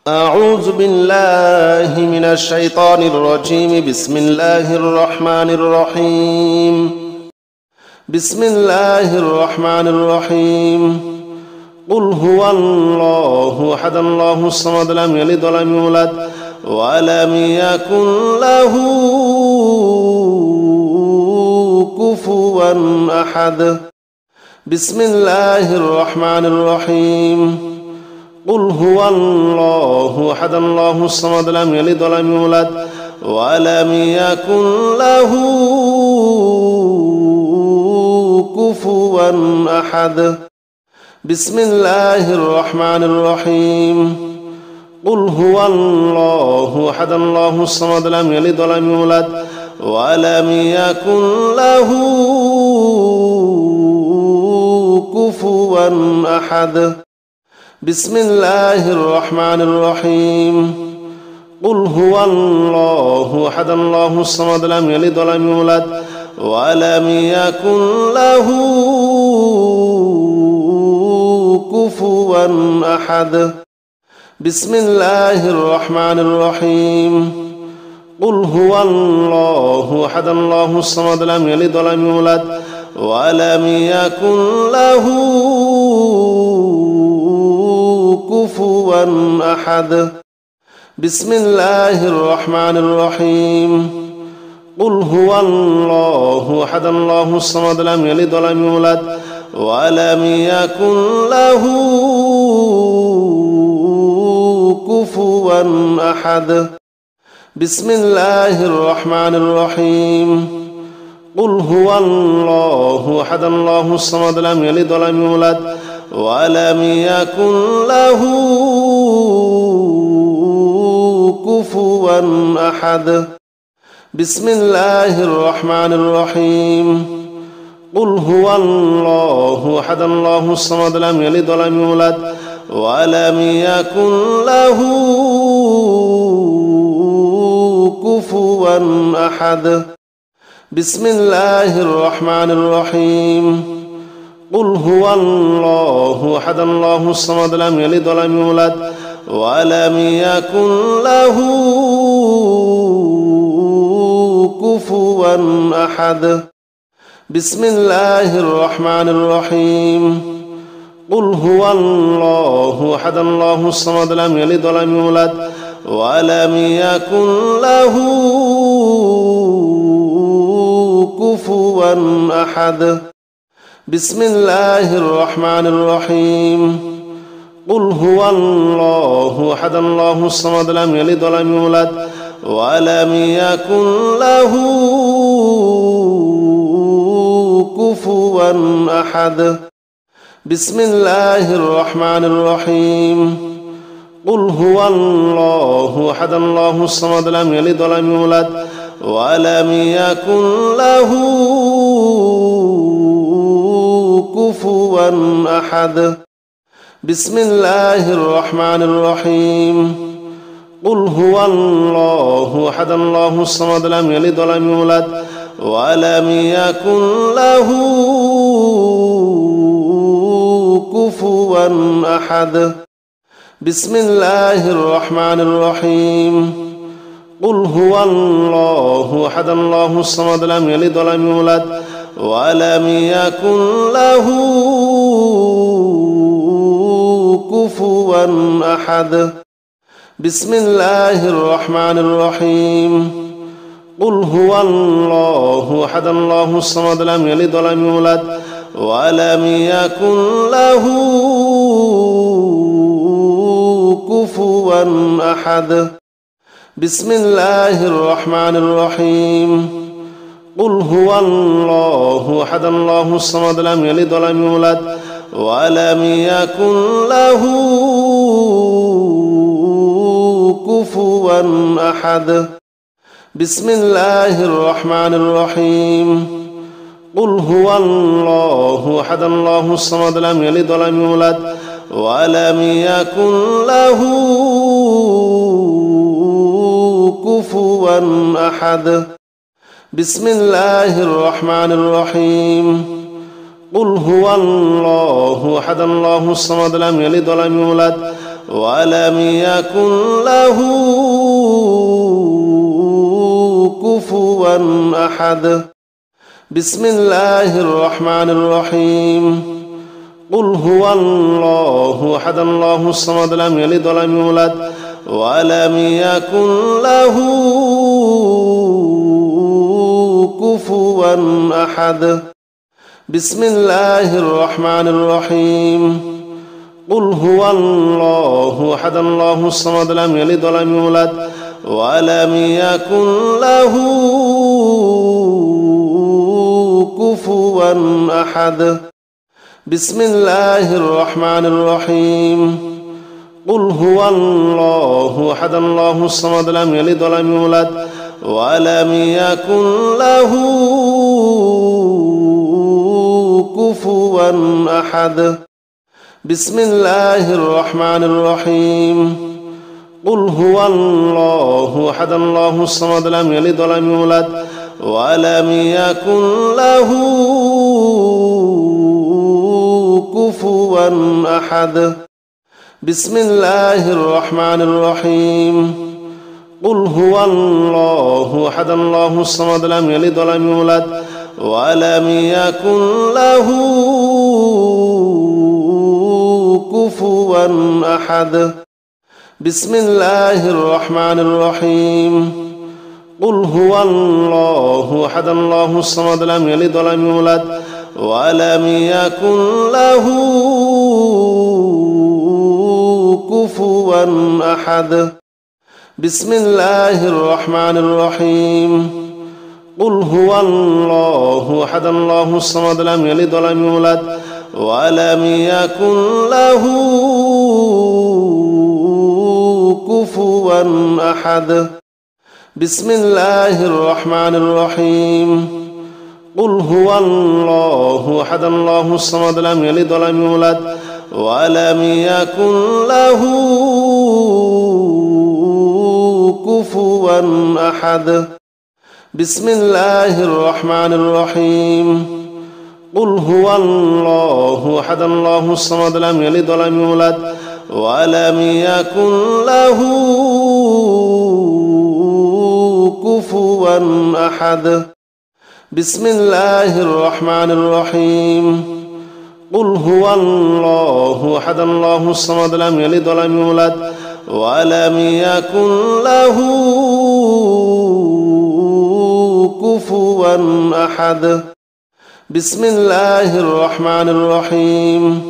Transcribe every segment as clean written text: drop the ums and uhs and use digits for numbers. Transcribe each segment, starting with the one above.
أعوذ بالله من الشيطان الرجيم. بسم الله الرحمن الرحيم. بسم الله الرحمن الرحيم. قل هو الله أحد الله الصمد لم يلد ولم يولد ولم يكن له كفوا أحد. بسم الله الرحمن الرحيم. قل هو الله أحد الله الصمد لم يلد ولم يولد ولم يكن له كفوا أحد. بسم الله الرحمن الرحيم. قل هو الله أحد الله الصمد لم يلد ولم يولد ولم يكن له كفوا أحد. بسم الله الرحمن الرحيم. قل هو الله أحد الله الصمد لم يلد ولم يولد ولم يكن له كفوا أحد. بسم الله الرحمن الرحيم. قل هو الله أحد الله الصمد لم يلد ولم يولد ولم يكن له كفوا أحد. بسم الله الرحمن الرحيم. قل هو الله أحد الله الصمد لم يلد ولم يولد ولم يكن له كفوا أحد. بسم الله الرحمن الرحيم. قل هو الله أحد الله الصمد لم يلد ولم يولد ولم يكن له كفوا أحد. بسم الله الرحمن الرحيم. قل هو الله أحد الله الصمد لم يلد ولم يولد ولم يكن له كفوا أحد. بسم الله الرحمن الرحيم. قل هو الله أحد الله الصمد لم يلد ولم يولد ولم يكن له كفوا أحد. بسم الله الرحمن الرحيم. قل هو الله أحد الله الصمد لم يلد ولم يولد ولم يكن له كفوا أحد. بسم الله الرحمن الرحيم. قل هو الله أحد الله الصمد لم يلد ولم يولد ولم يكن له كفوا أحد. بسم الله الرحمن الرحيم. قل هو الله أحد الله الصمد لم يلد ولم يولد ولم يكن له كفوا أحد. بسم الله الرحمن الرحيم. قل هو الله أحد الله الصمد لم يلد ولم يولد ولم يكن له كفوا أحد. بسم الله الرحمن الرحيم. قل هو الله أحد الله الصمد لم يلد ولم يولد ولم يكن له كفوا أحد. بسم الله الرحمن الرحيم. قل هو الله أحد الله الصمد لم يلد ولم يولد ولم يكن له كفوا أحد. بسم الله الرحمن الرحيم. قل هو الله أحد الله الصمد لم يلد ولم يولد ولم يكن له كفوا أحد. بسم الله الرحمن الرحيم. قل هو الله أحد الله الصمد لم يلد ولم يولد ولم يكن له كفوا أحد. بسم الله الرحمن الرحيم. قل هو الله أحد الله الصمد لم يلد ولم يولد ولم يكن له كفوا أحد بسم الله الرحمن الرحيم قل هو الله أحد الله الصمد لم يلد ولم يولد ولم يكن له كفوا أحد بسم الله الرحمن الرحيم قل هو الله أحد الله الصمد لم يلد ولم يولد ولم يكن له كفوا أحد بسم الله الرحمن الرحيم قل هو الله أحد الله الصمد لم يلد ولم يولد ولم يكن له كفوا أحد بسم الله الرحمن الرحيم قل هو الله أحد الله الصمد لم يلد ولم يولد ولم يكن له كفوا أحد بسم الله الرحمن الرحيم قل هو الله أحد الله الصمد لم يلد ولم يولد ولم يكن له كفوا أحد بسم الله الرحمن الرحيم قل هو الله أحد الله الصمد لم يلد ولم يولد ولم يكن له كفوا أحد بسم الله الرحمن الرحيم قل هو الله أحد الله الصمد لم يلد ولم يولد ولم يكن له كفوا أحد بسم الله الرحمن الرحيم قل هو الله أحد الله الصمد لم يلد ولم يولد ولم يكن له كفوا أحد بسم الله الرحمن الرحيم قل هو الله أحد الله الصمد لم يلد ولم يولد ولم يكن له كفوا أحد بسم الله الرحمن الرحيم قل هو الله أحد الله الصمد لم يلد ولم يولد ولم يكن له كفوا أحد بسم الله الرحمن الرحيم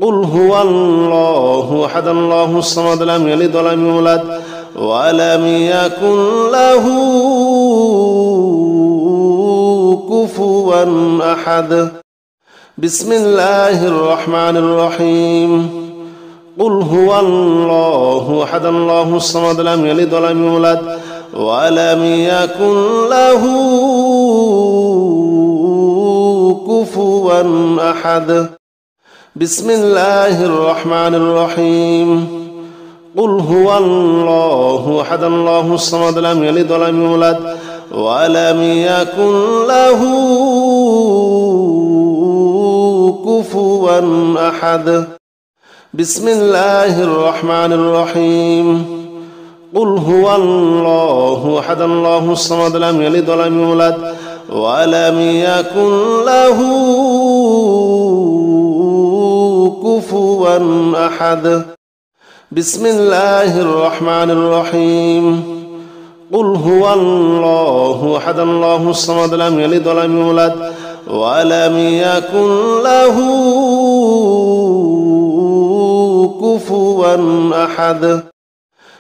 قل هو الله أحد الله الصمد لم يلد ولم يولد ولم يكن له كفوا أحد بسم الله الرحمن الرحيم قل هو الله أحد الله الصمد لم يلد ولم يولد ولم يكن له كفوا أحد بسم الله الرحمن الرحيم قل هو الله أحد الله الصمد لم يلد ولم يولد ولم يكن له كفوا أحد بسم الله الرحمن الرحيم قل هو الله أحد الله الصمد لم يلد ولم يولد ولم يكن له كفوا أحد بسم الله الرحمن الرحيم قل هو الله أحد الله الصمد لم يلد ولم يولد ولم يكن له كفوا أحد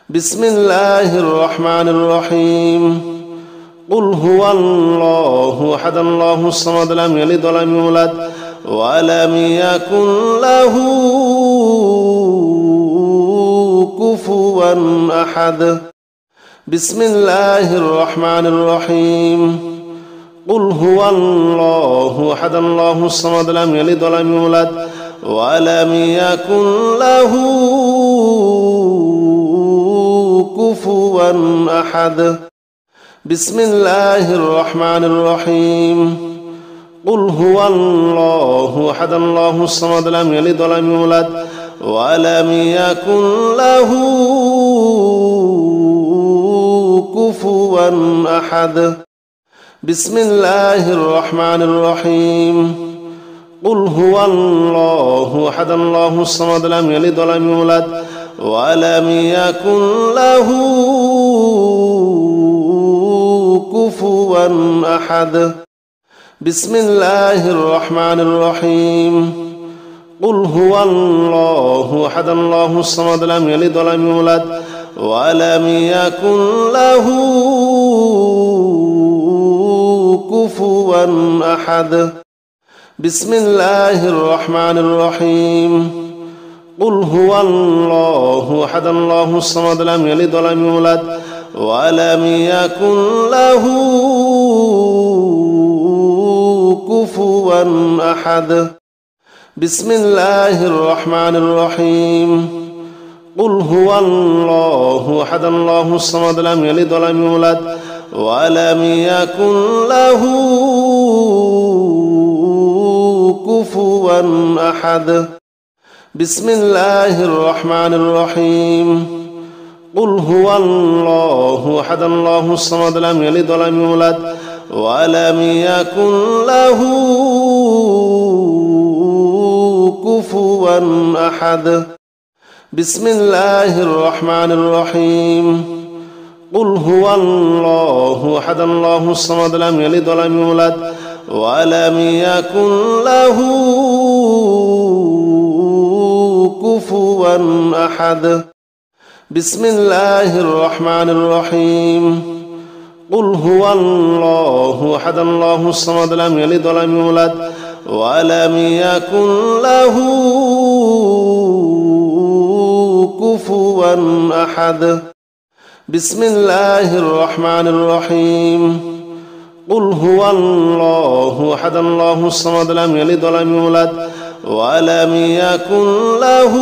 بسم الله الرحمن الرحيم قل هو الله أحد الله الصمد لم يلد ولم يولد ولم يكن له كفوا أحد بسم الله الرحمن الرحيم قل هو الله أحد الله الصمد لم يلد ولم يولد ولم يكن له كفوا أحد بسم الله الرحمن الرحيم قل هو الله أحد الله الصمد لم يلد ولم يولد ولم يكن له كفوا أحد بسم الله الرحمن الرحيم قل هو الله أحد الله الصمد لم يلد ولم يولد ولم يكن له كفوا أحد بسم الله الرحمن الرحيم قل هو الله أحد الله الصمد لم يلد ولم يولد ولم يكن له كفوا أحد بسم الله الرحمن الرحيم قل هو الله أحد الله الصمد لم يلد ولم يولد ولم يكن له كفوا أحد بسم الله الرحمن الرحيم قل هو الله أحد الله الصمد لم يلد ولم يولد ولم يكن له كفوا أحد بسم الله الرحمن الرحيم قل هو الله أحد الله الصمد لم يلد ولم يولد ولم يكن له كفوا أحد بسم الله الرحمن الرحيم قل هو الله أحد الله الصمد لم يلد ولم يولد ولم يكن له كفوا أحد بسم الله الرحمن الرحيم قل هو الله أحد الله الصمد لم يلد ولم يولد ولم يكن له كفوا أحد بسم الله الرحمن الرحيم قل هو الله أحد الله الصمد لم يلد ولم يولد ولم يكن له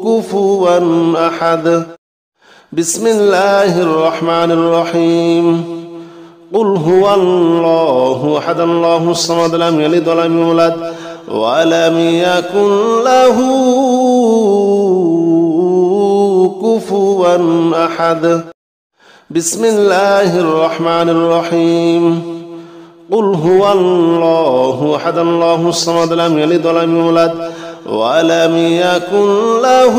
كفوا أحد بسم الله الرحمن الرحيم قل هو الله أحد الله الصمد لم يلد ولم يولد ولم يكن له كفوا أحد بسم الله الرحمن الرحيم قل هو الله أحد الله الصمد لم يلد ولم يولد ولم يكن له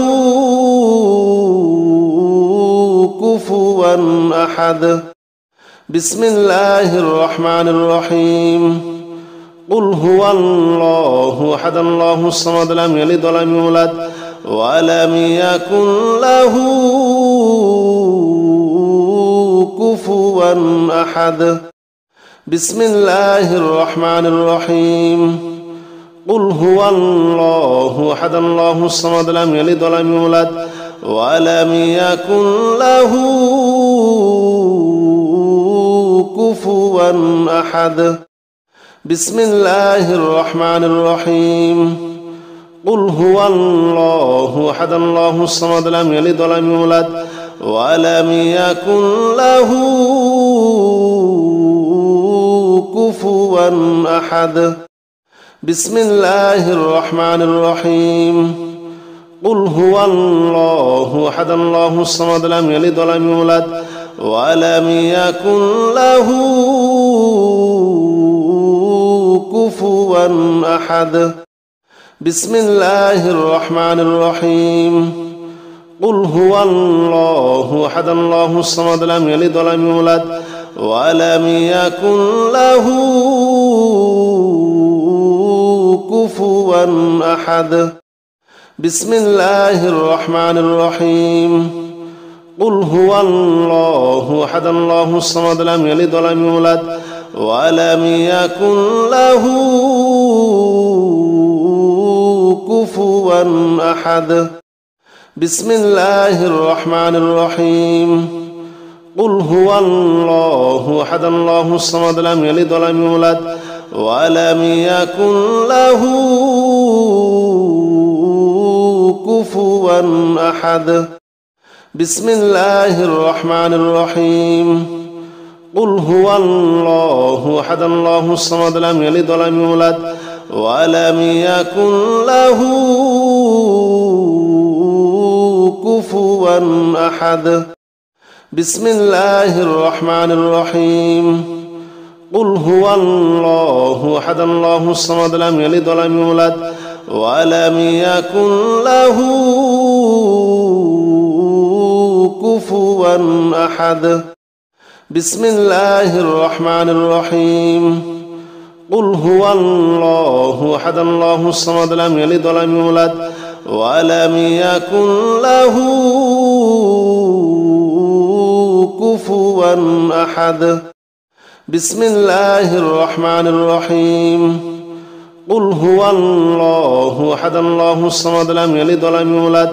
كفوا أحد بسم الله الرحمن الرحيم قل هو الله أحد الله الصمد لم يلد ولم يولد ولم يكن له كفوا أحد بسم الله الرحمن الرحيم قل هو الله أحد الله الصمد لم يلد ولم يولد ولم يكن له كفوا أحد بسم الله الرحمن الرحيم قل هو الله أحد الله الصمد لم يلد ولم يولد ولم يكن له كفوا أحد بسم الله الرحمن الرحيم قل هو الله أحد الله الصمد لم يلد ولم يولد ولم يكن له كفوا أحد بسم الله الرحمن الرحيم قل هو الله أحد الله الصمد لم يلد ولم يولد ولم يكن له كفوا أحد بسم الله الرحمن الرحيم قل هو الله أحد الله الصمد لم يلد ولم يولد ولم يكن له كفوا أحد بسم الله الرحمن الرحيم قل هو الله أحد الله الصمد لم يلد ولم يولد ولم يكن له كفوا أحد بسم الله الرحمن الرحيم قل هو الله أحد الله الصمد لم يلد ولم يولد ولم يكن له كفوا أحد. بسم الله الرحمن الرحيم. قل هو الله أحد الله الصمد لم يلد ولم يولد ولم يكن له كفوا أحد. بسم الله الرحمن الرحيم. قل هو الله أحد الله الصمد لم يلد ولم يولد ولم يكن له كفوا أحد. بسم الله الرحمن الرحيم. قل هو الله أحد الله الصمد لم يلد ولم يولد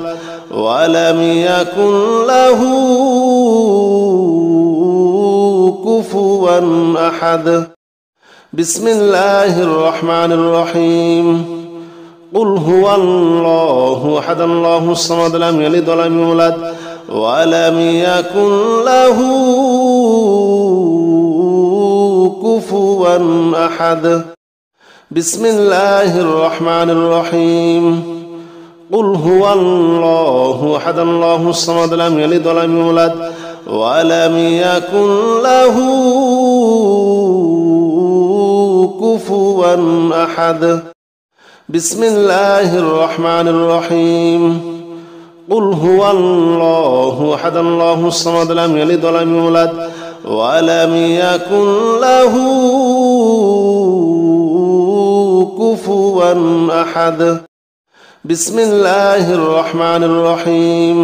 ولم يكن له كفوا أحد. بسم الله الرحمن الرحيم. قل هو الله أحد الله الصمد لم يلد ولم يولد ولم يكن له كفوا أحد. بسم الله الرحمن الرحيم. قل هو الله أحد الله الصمد لم يلد ولم يولد ولم يكن له كفوا أحد. بسم الله الرحمن الرحيم. قل هو الله أحد الله الصمد لم يلد ولم يولد ولم يكن له كفوا أحد. بسم الله الرحمن الرحيم.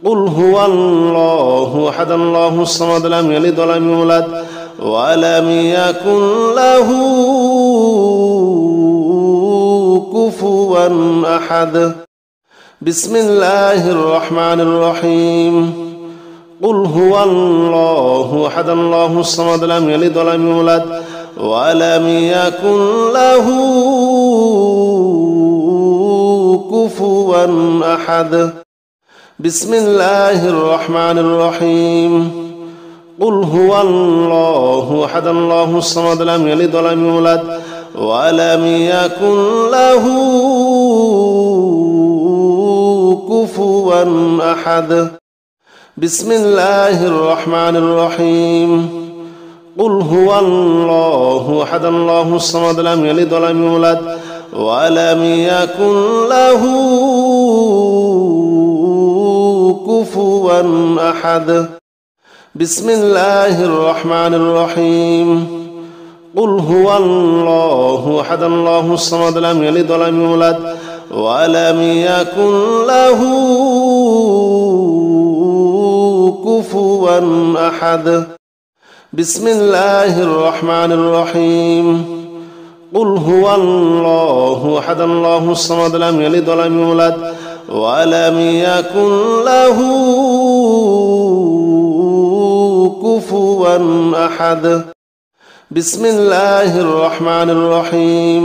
قل هو الله أحد الله الصمد لم يلد ولم يولد ولم يكن له كفوا أحد. بسم الله الرحمن الرحيم. قل هو الله أحد الله الصمد لم يلد ولم يولد ولم يكن له كفوا أحد. بسم الله الرحمن الرحيم. قل هو الله أحد الله الصمد لم يلد ولم يولد ولم يكن له كفوا أحد. بسم الله الرحمن الرحيم. قل هو الله أحد الله الصمد لم يلد ولم يولد ولم يكن له كفوا أحد. بسم الله الرحمن الرحيم. قل هو الله أحد الله الصمد لم يلد ولم يولد ولم يكن له كفوا أحد. بسم الله الرحمن الرحيم. قل هو الله أحد الله الصمد لم يلد ولم يولد ولم يكن له كفوا أحد. بسم الله الرحمن الرحيم.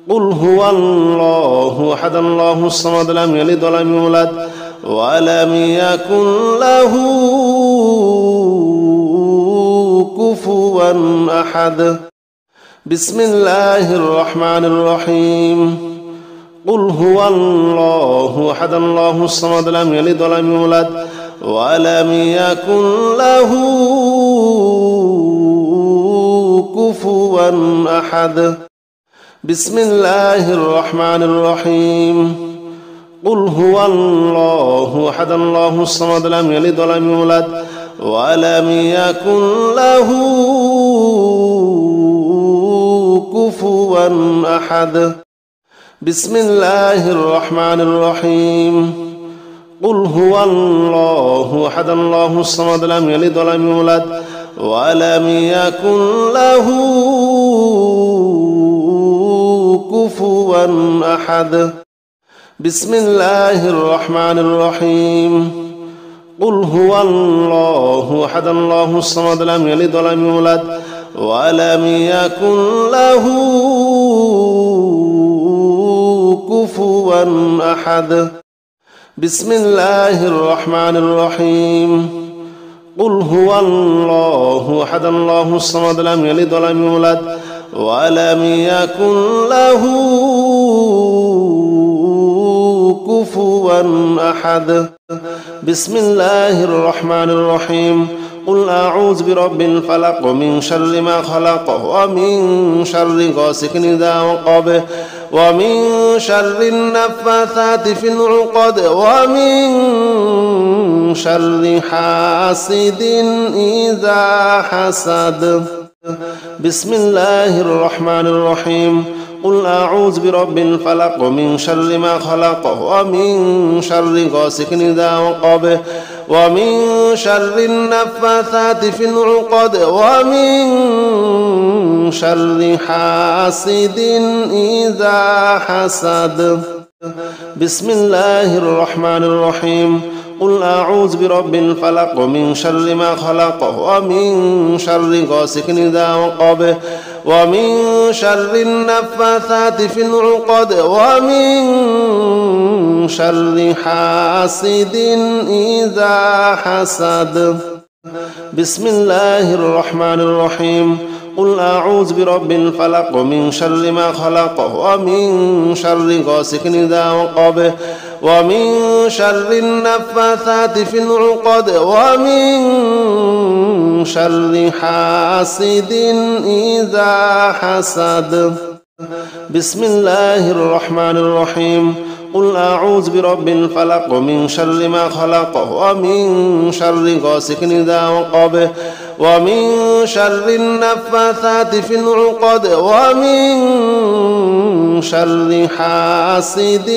قل هو الله أحد الله الصمد لم يلد ولم يولد ولم يكن له كفوا أحد. بسم الله الرحمن الرحيم. قل هو الله أحد الله الصمد لم يلد ولم يولد ولم يكن له كفوا أحد. بسم الله الرحمن الرحيم. قل هو الله أحد الله الصمد لم يلد ولم يولد ولم يكن له كفوا أحد. بسم الله الرحمن الرحيم. قل هو الله أحد الله الصمد لم يلد ولم يولد ولم يكن له كفوا أحد. بسم الله الرحمن الرحيم. قل هو الله أحد الله الصمد لم يلد ولم يولد ولم يكن له كفوا أحد. بسم الله الرحمن الرحيم. قل هو الله أحد الله الصمد لم يلد ولم يولد ولم يكن له كفوا أحد. بسم الله الرحمن الرحيم. قل أعوذ برب الفلق من شر ما خلق ومن شر غاسق إذا وقب ومن شر النفاثات في العقد ومن شر حاسد إذا حسد. بسم الله الرحمن الرحيم. قل أعوذ برب الفلق من شر ما خلق ومن شر غاسق إذا وقب ومن شر النفاثات في العقد ومن شر حاسد إذا حسد. بسم الله الرحمن الرحيم. قل أعوذ برب الفلق من شر ما خلق ومن شر غاسق إذا وقب ومن شر النفاثات في العقد ومن شر حاسد إذا حسد. بسم الله الرحمن الرحيم. قل أعوذ برب الفلق من شر ما خلق ومن شر غاسق إذا وقب ومن شر النفاثات في العقد ومن شر حاسد إذا حسد. بسم الله الرحمن الرحيم. قل أعوذ برب الفلق من شر ما خلق ومن شر غاسق إذا وقب ومن شر النفاثات في العقد ومن شر حاسد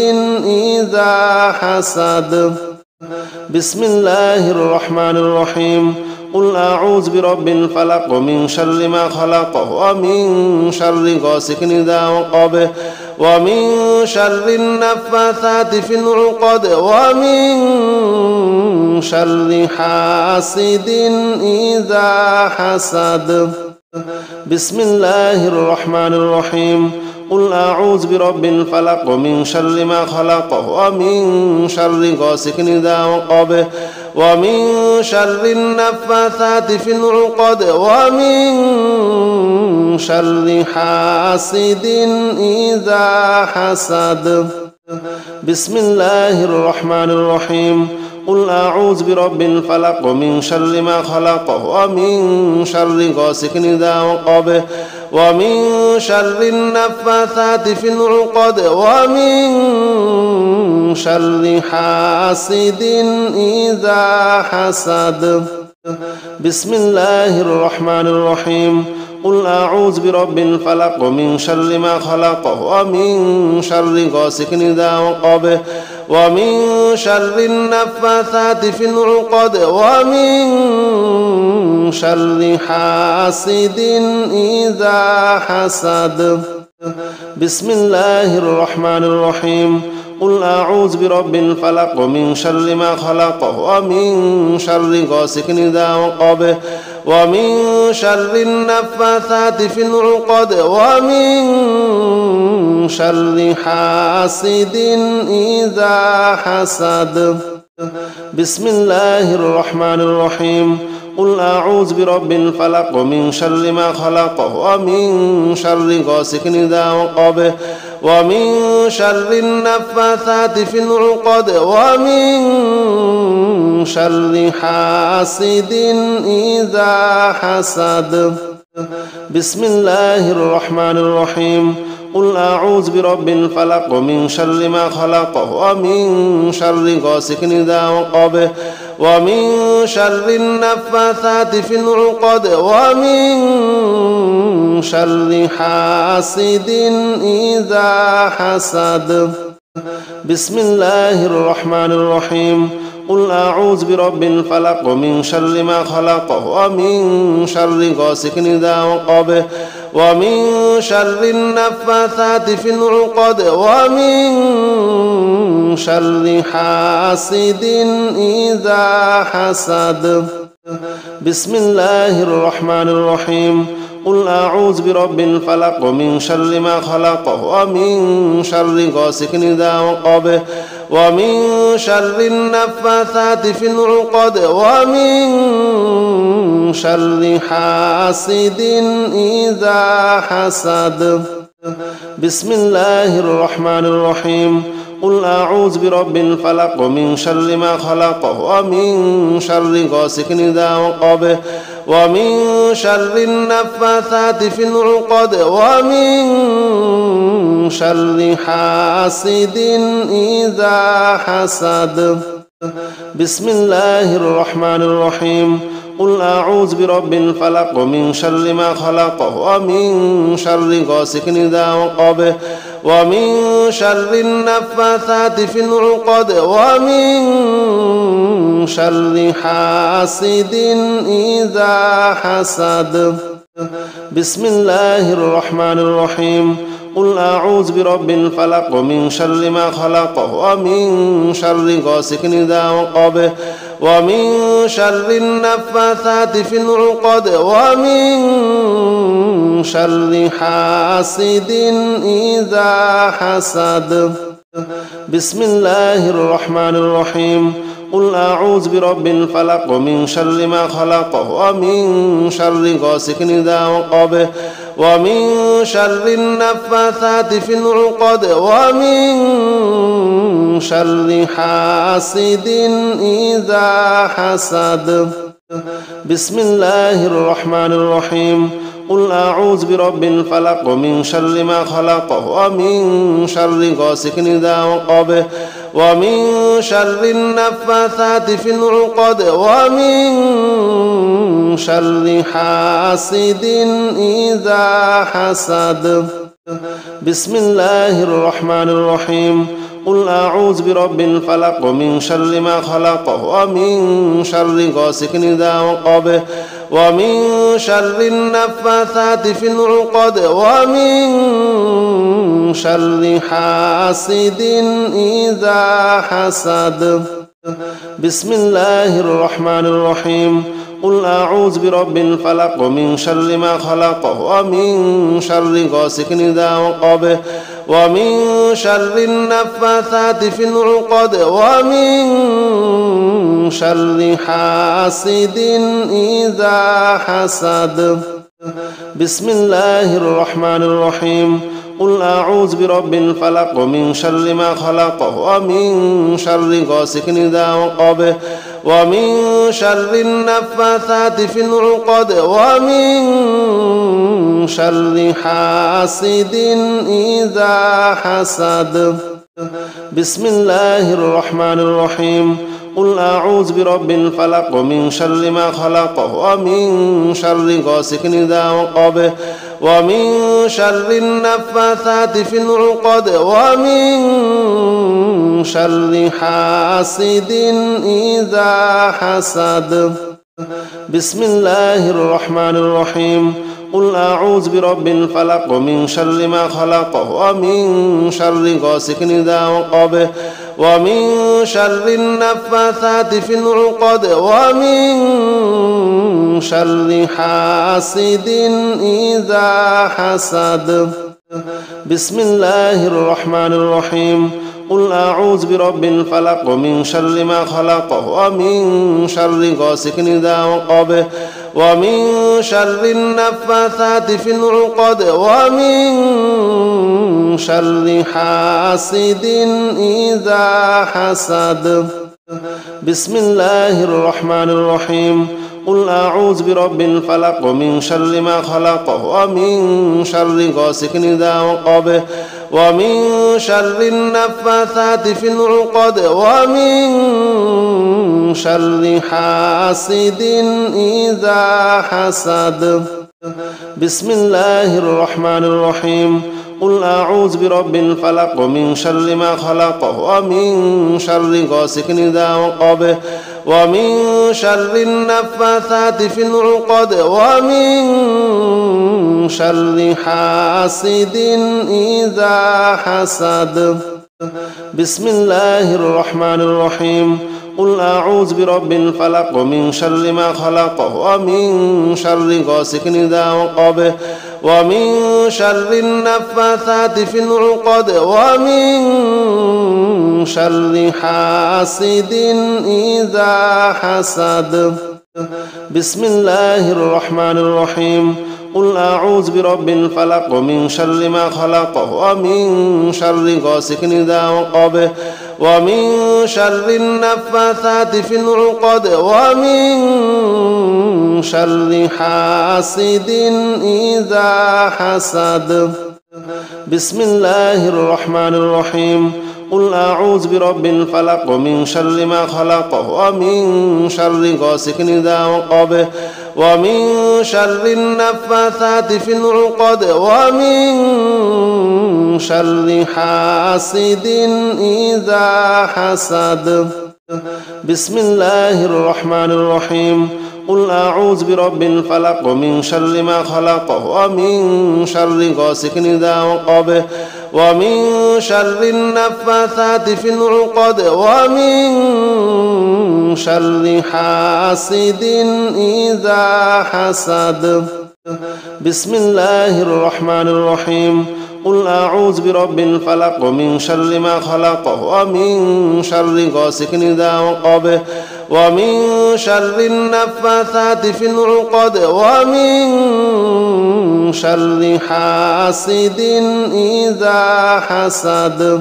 إذا حسد. بسم الله الرحمن الرحيم. قل أعوذ برب الفلق من شر ما خلق ومن شر غاسق إذا وقب ومن شر النفاثات في العقد ومن شر حاسد إذا حسد. بسم الله الرحمن الرحيم. قل أعوذ برب الفلق من شر ما خلق ومن شر غاسق إذا وقب ومن شر النفاثات في العقد ومن شر حاسد إذا حسد. بسم الله الرحمن الرحيم. قل أعوذ برب الفلق من شر ما خلق ومن شر غاسق إذا وقب ومن شر النفاثات في العقد ومن شر حاسد إذا حسد. بسم الله الرحمن الرحيم. قل أعوذ برب الفلق من شر ما خلق ومن شر غاسق إذا وقب ومن شر النفاثات في العقد ومن شر حاسد إذا حسد. بسم الله الرحمن الرحيم. قل أعوذ برب الفلق من شر ما خلق ومن شر غاسق إذا وقب ومن شر النفاثات في العقد ومن شر حاسد إذا حسد. بسم الله الرحمن الرحيم. قل أعوذ برب الفلق من شر ما خلق ومن شر غاسق إذا وقب ومن شر النفاثات في العقد ومن شر حاسد إذا حسد. بسم الله الرحمن الرحيم. قل أعوذ برب الفلق من شر ما خلق ومن شر غاسق إذا وقب ومن شر النفاثات في العقد ومن شر حاسد إذا حسد. بسم الله الرحمن الرحيم. قل أعوذ برب الفلق من شر ما خلق ومن شر غاسق إذا وقب ومن شر النفاثات في العقد ومن شر حاسد إذا حسد. بسم الله الرحمن الرحيم. قل أعوذ برب الفلق من شر ما خلق ومن شر غاسق إذا وقب ومن شر النفاثات في العقد ومن شر حاسد إذا حسد. بسم الله الرحمن الرحيم. قل أعوذ برب الفلق من شر ما خلق ومن شر غاسق إذا وقب ومن شر النفاثات في العقد ومن شر حاسد إذا حسد. بسم الله الرحمن الرحيم. قل أعوذ برب الفلق من شر ما خلق ومن شر غاسق إذا وقب ومن شر النفاثات في العقد ومن شر حاسد إذا حسد. بسم الله الرحمن الرحيم. قل أعوذ برب الفلق من شر ما خلق ومن شر غاسق إذا وقب ومن شر النفاثات في العقد ومن شر حاسد إذا حسد. بسم الله الرحمن الرحيم. قل أعوذ برب الفلق من شر ما خلق ومن شر غاسق إذا وقب ومن شر النفاثات في العقد ومن شر حاسد إذا حسد. بسم الله الرحمن الرحيم. قل أعوذ برب الفلق من شر ما خلق ومن شر غاسق إذا وقب ومن شر النفاثات في العقد ومن شر حاسد إذا حسد. بسم الله الرحمن الرحيم. قل أعوذ برب الفلق من شر ما خلق ومن شر غاسق إذا وقب ومن شر النفاثات في العقد ومن شر حاسد إذا حسد. بسم الله الرحمن الرحيم. قل أعوذ برب الفلق من شر ما خلق ومن شر غاسق إذا وقب ومن شر النفاثات في العقد ومن شر حاسد إذا حسد. بسم الله الرحمن الرحيم. قل أعوذ برب الفلق من شر ما خلق ومن شر غاسق إذا وقب ومن شر النفاثات في العقد ومن شر حاسد إذا حسد. بسم الله الرحمن الرحيم. قل أعوذ برب الفلق من شر ما خلق ومن شر غاسق إذا وقب ومن شر النفاثات في العقد ومن شر حاسد إذا حسد. بسم الله الرحمن الرحيم. قل أعوذ برب الفلق من شر ما خلق ومن شر غاسق إذا وقب ومن شر النفاثات في العقد ومن شر حاسد إذا حسد. بسم الله الرحمن الرحيم. قل أعوذ برب الفلق من شر ما خلق ومن شر غاسق إذا وقب ومن شر النفاثات في العقد ومن شر حاسد إذا حسد. بسم الله الرحمن الرحيم. قل أعوذ برب الفلق من شر ما خلق ومن شر غاسق إذا وقب ومن شر النفاثات في العقد ومن شر حاسد إذا حسد. بسم الله الرحمن الرحيم. قل أعوذ برب الفلق من شر ما خلق ومن شر غاسق إذا وقب ومن شر النفاثات في العقد ومن شر حاسد إذا حسد. بسم الله الرحمن الرحيم. قل أعوذ برب الفلق من شر ما خلق ومن شر غاسق إذا وقب ومن شر النفاثات في العقد ومن شر حاسد إذا حسد. بسم الله الرحمن الرحيم. قل أعوذ برب الفلق من شر ما خلق ومن شر غاسق إذا وقب ومن شر النفاثات في العقد ومن شر حاسد إذا حسد. بسم الله الرحمن الرحيم. قل أعوذ برب الفلق من شر ما خلق ومن شر غاسق إذا وقب ومن شر النفاثات في العقد ومن شر حاسد إذا حسد. بسم الله الرحمن الرحيم. قل أعوذ برب الفلق من شر ما خلق ومن شر غاسق إذا وقب ومن شر النفاثات في العقد ومن شر حاسد إذا حسد. بسم الله الرحمن الرحيم. قل أعوذ برب الفلق من شر ما خلق ومن شر غاسق إذا وقب ومن شر النفاثات في العقد ومن شر حاسد إذا حسد.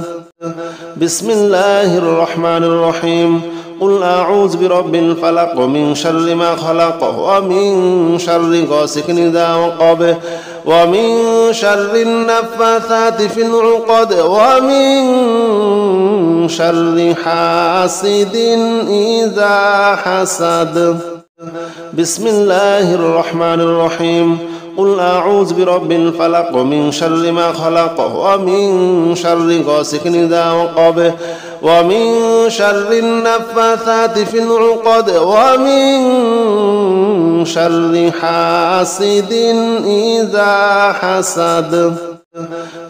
بسم الله الرحمن الرحيم. قل أعوذ برب الفلق من شر ما خلق ومن شر غاسق إذا وقب ومن شر النفاثات في العقد ومن شر حاسد إذا حسد. بسم الله الرحمن الرحيم. قل أعوذ برب الفلق من شر ما خلق ومن شر غاسق إذا وقب ومن شر النفاثات في العقد ومن شر حاسد إذا حسد.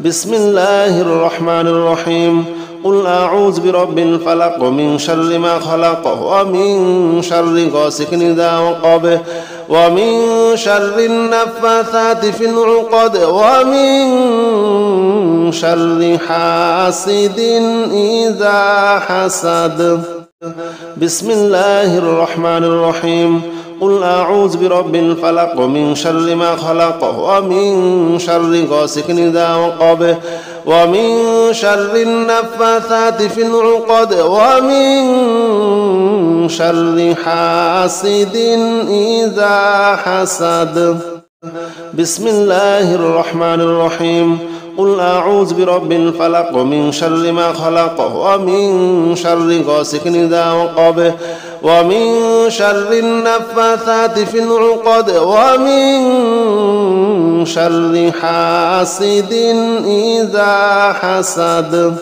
بسم الله الرحمن الرحيم. قل أعوذ برب الفلق من شر ما خلق ومن شر غاسق إذا وقب ومن شر النفاثات في العقد ومن شر حاسد إذا حسد. بسم الله الرحمن الرحيم. قل أعوذ برب الفلق من شر ما خلق ومن شر غاسق إذا وقب ومن شر النفاثات في العقد ومن شر حاسد إذا حسد. بسم الله الرحمن الرحيم. قل أعوذ برب الفلق من شر ما خلق ومن شر غاسق إذا وقب ومن شر النفاثات في العقد ومن شر حاسد إذا حسد.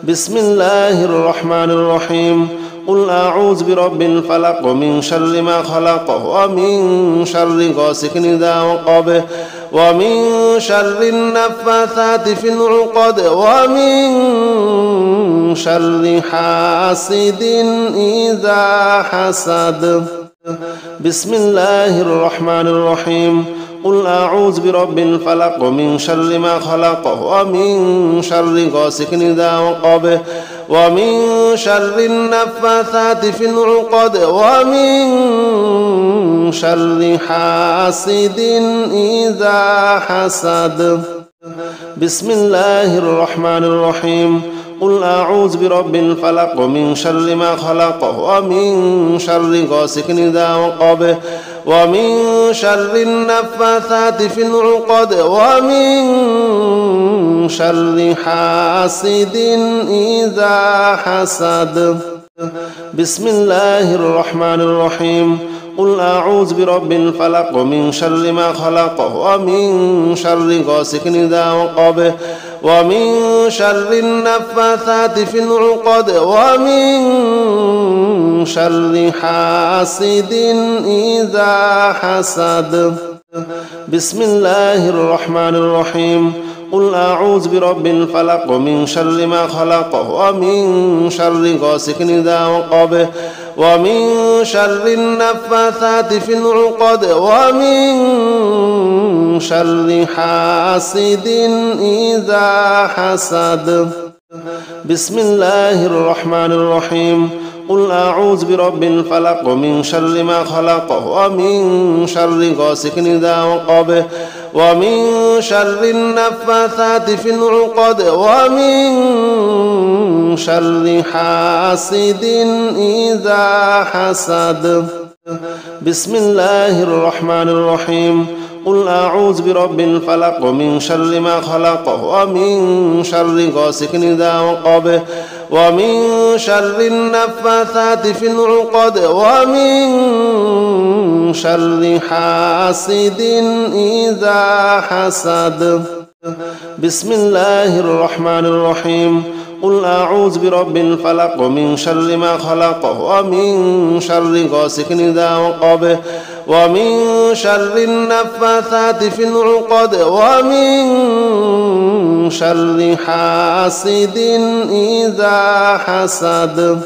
بسم الله الرحمن الرحيم. قل أعوذ برب الفلق من شر ما خلق ومن شر غاسق إذا وقب ومن شر النفاثات في العقد ومن شر حاسد إذا حسد. بسم الله الرحمن الرحيم. قل أعوذ برب الفلق من شر ما خلق ومن شر غاسق إذا وقب ومن شر النفاثات في العقد ومن شر حاسد إذا حسد. بسم الله الرحمن الرحيم. قل أعوذ برب الفلق من شر ما خلق ومن شر غاسق إذا وقب ومن شر النفاثات في العقد ومن شر حاسد إذا حسد. بسم الله الرحمن الرحيم. قل أعوذ برب الفلق من شر ما خلق ومن شر غاسق إذا وقب ومن شر النفاثات في العقد ومن شر حاسد إذا حسد. بسم الله الرحمن الرحيم. قل أعوذ برب الفلق من شر ما خلق ومن شر غاسق إذا وقب ومن شر النفاثات في العقد ومن شر حاسد إذا حسد بسم الله الرحمن الرحيم قل أعوذ برب الفلق من شر ما خلق ومن شر غاسق إذا وقب ومن شر النفاثات في العقد ومن شر حاسد إذا حسد بسم الله الرحمن الرحيم قل أعوذ برب الفلق من شر ما خلق ومن شر غاسق إذا وقب ومن شر النفاثات في العقد ومن شر حاسد إذا حسد بسم الله الرحمن الرحيم قل أعوذ برب الفلق من شر ما خلق ومن شر غاسق إذا وقب ومن شر النفاثات في العقد ومن شر حاسد إذا حسد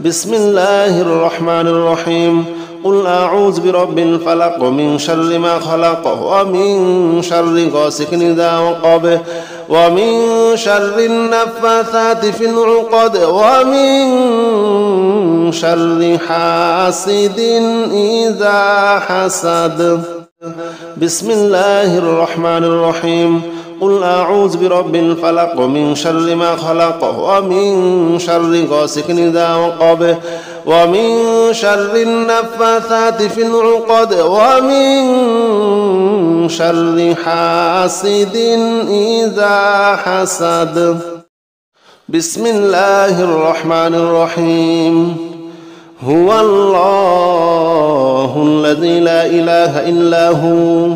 بسم الله الرحمن الرحيم قل أعوذ برب الفلق من شر ما خلق ومن شر غاسق إذا وقب ومن شر النفاثات في العقد ومن شر حاسد إذا حسد بسم الله الرحمن الرحيم قل أعوذ برب الفلق من شر ما خلق ومن شر غاسق إذا وقب ومن شر النفاثات في العقد ومن شر حاسد إذا حسد بسم الله الرحمن الرحيم هو الله الذي لا إله إلا هو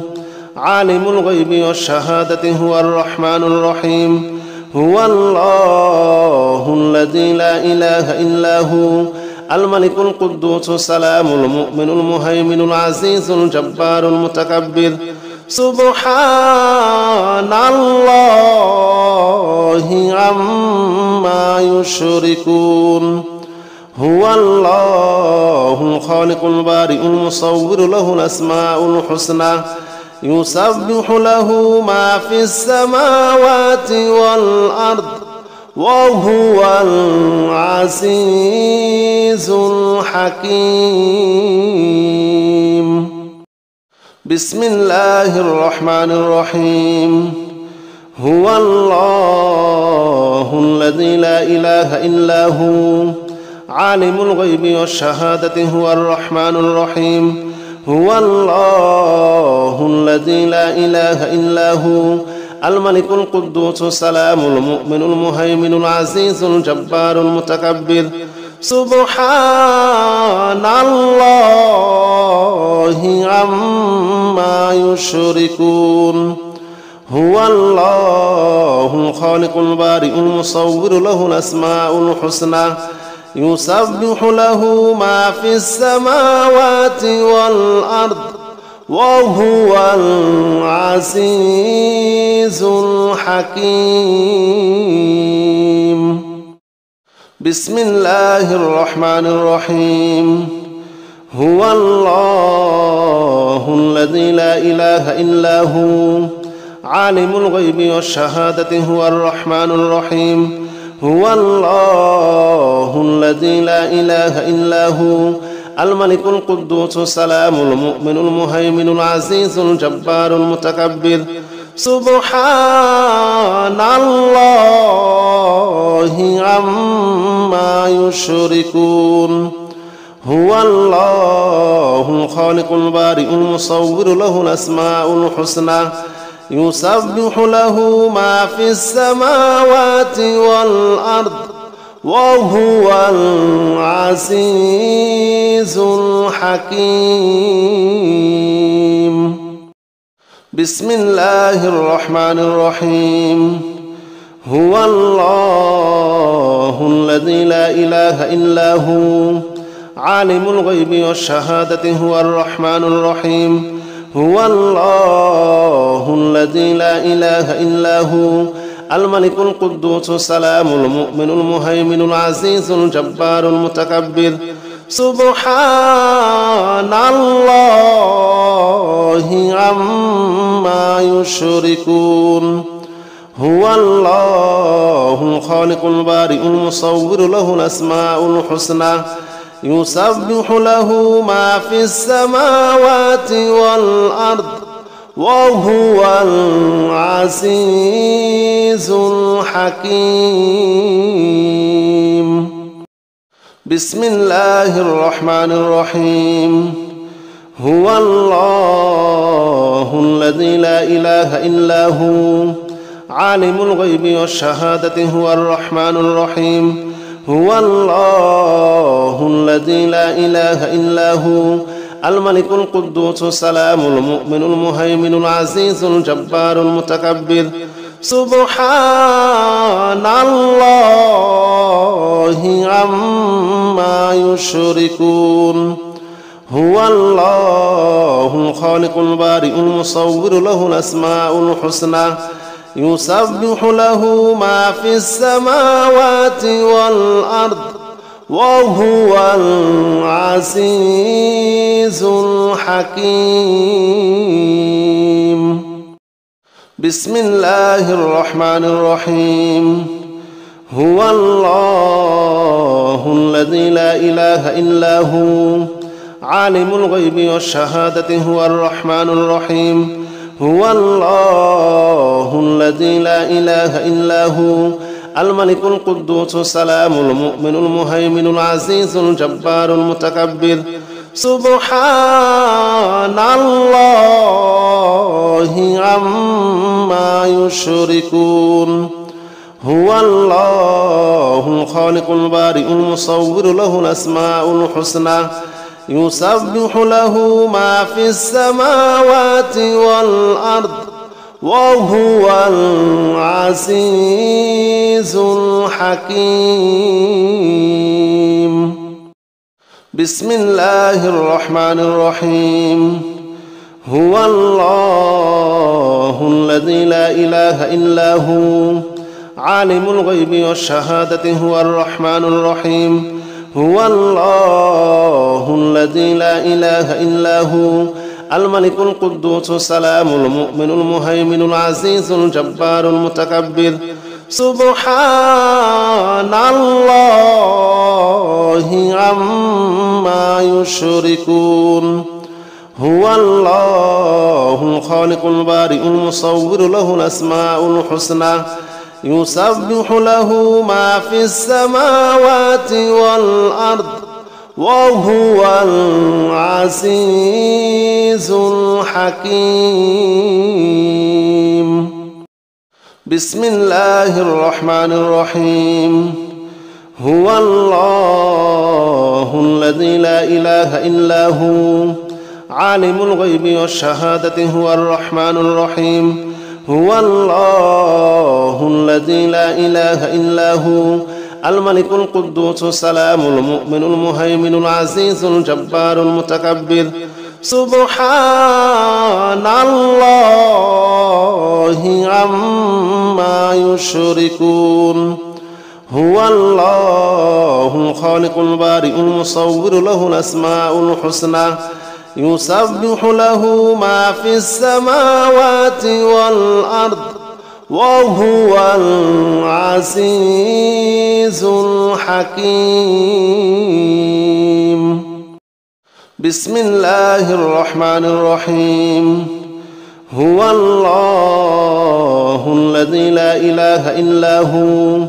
عالم الغيب والشهادة هو الرحمن الرحيم هو الله الذي لا إله إلا هو الملك القدوس السلام المؤمن المهيمن العزيز الجبار المتكبر سبحان الله عما يشركون هو الله الخالق البارئ المصور له الأسماء الحسنى يسبح له ما في السماوات والأرض وهو العزيز الحكيم بسم الله الرحمن الرحيم هو الله الذي لا إله إلا هو عالم الغيب والشهادة هو الرحمن الرحيم هو الله الذي لا إله إلا هو الملك القدوس السلام المؤمن المهيمن العزيز الجبار المتكبر سبحان الله عما يشركون هو الله الخالق البارئ المصور له الأسماء الحسنى يسبح له ما في السماوات والأرض وهو العزيز الحكيم بسم الله الرحمن الرحيم هو الله الذي لا إله إلا هو عالم الغيب والشهادة هو الرحمن الرحيم هو الله الذي لا إله إلا هو الملك القدوس السلام المؤمن المهيمن العزيز الجبار المتكبر سبحان الله عما يشركون هو الله الخالق البارئ المصور له الأسماء الحسنى يسبح له ما في السماوات والأرض وهو العزيز الحكيم بسم الله الرحمن الرحيم هو الله الذي لا إله إلا هو عالم الغيب والشهادة هو الرحمن الرحيم هو الله الذي لا إله إلا هو الملك القدوس السلام المؤمن المهيمن العزيز الجبار المتكبر سبحان الله عما يشركون هو الله الخالق البارئ المصور له الأسماء الحسنى يسبح له ما في السماوات والأرض وهو العزيز الحكيم بسم الله الرحمن الرحيم هو الله الذي لا إله إلا هو عالم الغيب والشهادة هو الرحمن الرحيم هو الله الذي لا إله إلا هو الملك القدوس السلام المؤمن المهيمن العزيز الجبار المتكبر سبحان الله عما يشركون هو الله الخالق البارئ المصور له الأسماء الحسنى يسبح له ما في السماوات والأرض وهو العزيز الحكيم بسم الله الرحمن الرحيم هو الله الذي لا إله إلا هو عالم الغيب والشهادة هو الرحمن الرحيم هو الله الذي لا إله إلا هو الملك القدوس السلام المؤمن المهيمن العزيز الجبار المتكبر سبحان الله عما يشركون هو الله الخالق البارئ المصور له الأسماء الحسنى يسبح له ما في السماوات والأرض وهو العزيز الحكيم بسم الله الرحمن الرحيم هو الله الذي لا إله إلا هو عالم الغيب والشهادة هو الرحمن الرحيم هو الله الذي لا إله إلا هو الملك القدوس السلام المؤمن المهيمن العزيز الجبار المتكبر سبحان الله عما يشركون هو الله الخالق البارئ المصور له الأسماء الحسنى يسبح له ما في السماوات والأرض وهو العزيز الحكيم بسم الله الرحمن الرحيم هو الله الذي لا إله إلا هو عالم الغيب والشهادة هو الرحمن الرحيم هو الله الذي لا إله إلا هو الملك القدوس السلام المؤمن المهيمن العزيز الجبار المتكبر سبحان الله عما يشركون هو الله الخالق البارئ المصور له الأسماء الحسنى يسبح له ما في السماوات والأرض وهو العزيز الحكيم بسم الله الرحمن الرحيم هو الله الذي لا إله إلا هو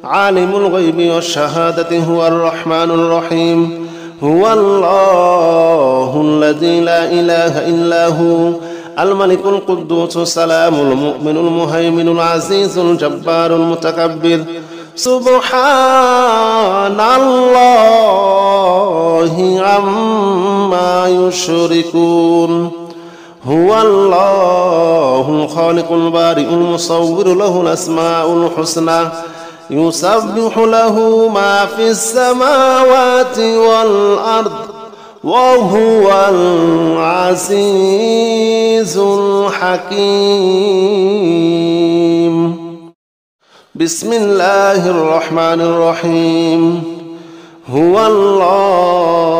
عالم الغيب والشهادة هو الرحمن الرحيم هو الله الذي لا إله إلا هو الملك القدوس السلام المؤمن المهيمن العزيز الجبار المتكبر سبحان الله عما يشركون هو الله الخالق البارئ المصور له الأسماء الحسنى يسبح له ما في السماوات والأرض وهو العزيز الحكيم بسم الله الرحمن الرحيم هو الله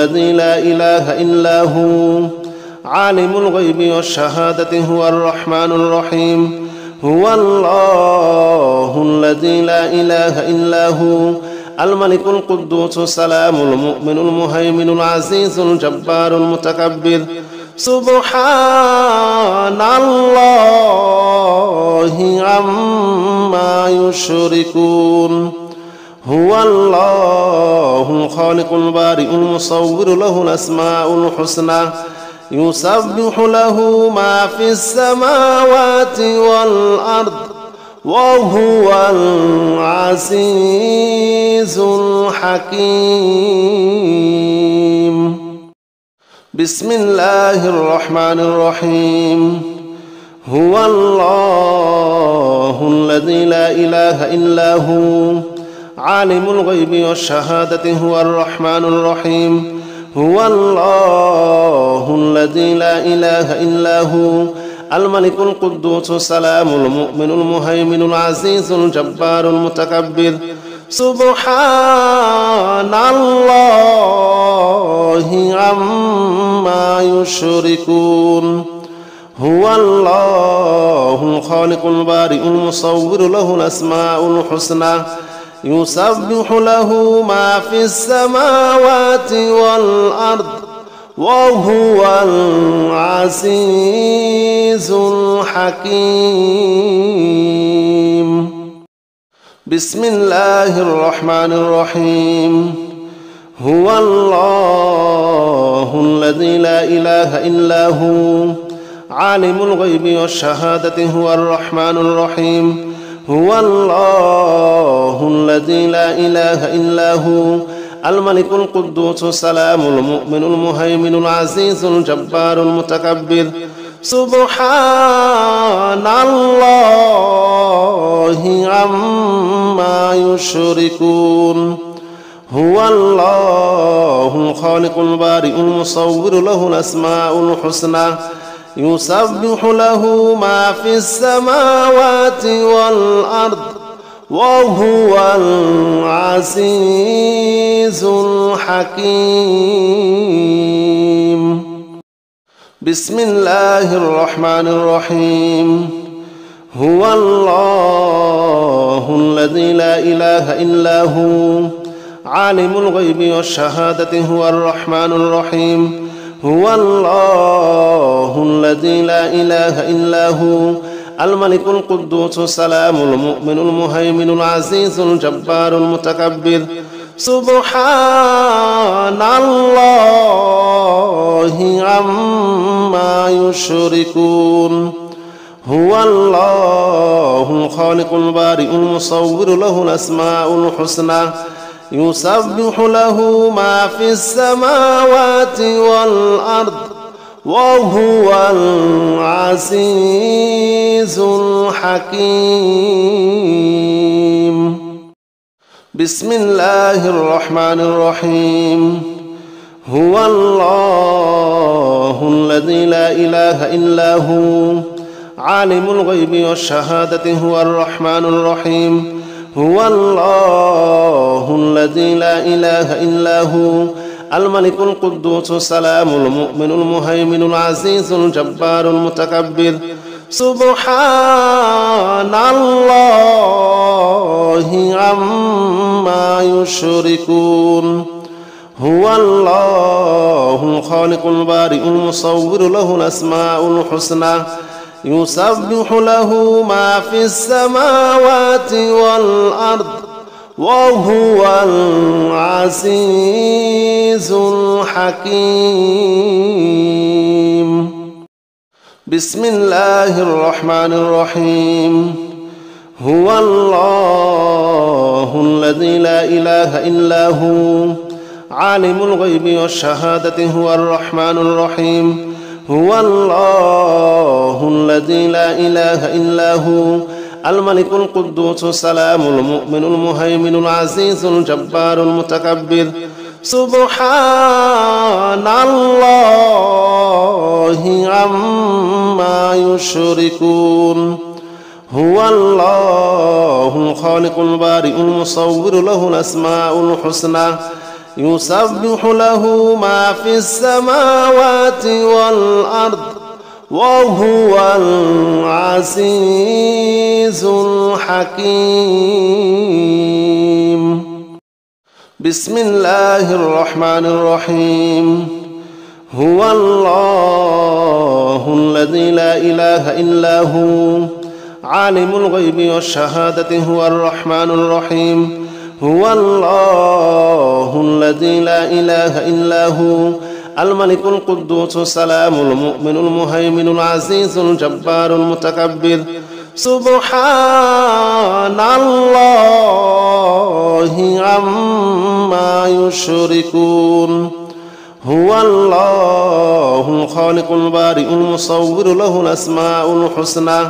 الذي لا إله إلا هو عالم الغيب والشهادة هو الرحمن الرحيم هو الله الذي لا إله إلا هو الملك القدوس السلام المؤمن المهيمن العزيز الجبار المتكبر سبحان الله عما يشركون هو الله الخالق البارئ المصور له الأسماء الحسنى يسبح له ما في السماوات والأرض وهو العزيز الحكيم بسم الله الرحمن الرحيم هو الله الذي لا إله إلا هو عالم الغيب والشهادة هو الرحمن الرحيم هو الله الذي لا إله إلا هو الملك القدوس السلام المؤمن المهيمن العزيز الجبار المتكبر سبحان الله عما يشركون هو الله الخالق البارئ المصور له الأسماء الحسنى يسبح له ما في السماوات والأرض وهو العزيز الحكيم بسم الله الرحمن الرحيم هو الله الذي لا إله إلا هو عالم الغيب والشهادة هو الرحمن الرحيم هو الله الذي لا إله إلا هو الملك القدوس السلام المؤمن المهيمن العزيز الجبار المتكبر سبحان الله عما يشركون هو الله الخالق البارئ المصور له الأسماء الحسنى يسبح له ما في السماوات والأرض وهو العزيز الحكيم بسم الله الرحمن الرحيم هو الله الذي لا إله إلا هو عالم الغيب والشهادة هو الرحمن الرحيم هو الله الذي لا إله إلا هو الملك القدوس السلام المؤمن المهيمن العزيز الجبار المتكبر سبحان الله عما يشركون هو الله الخالق البارئ المصور له الأسماء الحسنى يسبح له ما في السماوات والأرض وهو العزيز الحكيم بسم الله الرحمن الرحيم هو الله الذي لا إله إلا هو عالم الغيب والشهادة هو الرحمن الرحيم هو الله الذي لا إله إلا هو الملك القدوس السلام المؤمن المهيمن العزيز الجبار المتكبر سبحان الله عما يشركون هو الله الخالق البارئ المصور له الأسماء الحسنى يسبح له ما في السماوات والأرض وهو العزيز الحكيم بسم الله الرحمن الرحيم هو الله الذي لا إله إلا هو عالم الغيب والشهادة هو الرحمن الرحيم هو الله الذي لا إله إلا هو الملك القدوس السلام المؤمن المهيمن العزيز الجبار المتكبر سبحان الله عما يشركون هو الله الخالق البارئ المصور له الأسماء الحسنى يسبح له ما في السماوات والأرض وهو العزيز الحكيم. بسم الله الرحمن الرحيم. هو الله الذي لا إله إلا هو عالم الغيب والشهادة هو الرحمن الرحيم. هو الله الذي لا إله إلا هو الملك القدوس السلام المؤمن المهيمن العزيز الجبار المتكبر. سبحان الله عما يشركون. هو الله الخالق البارئ المصور له الأسماء الحسنى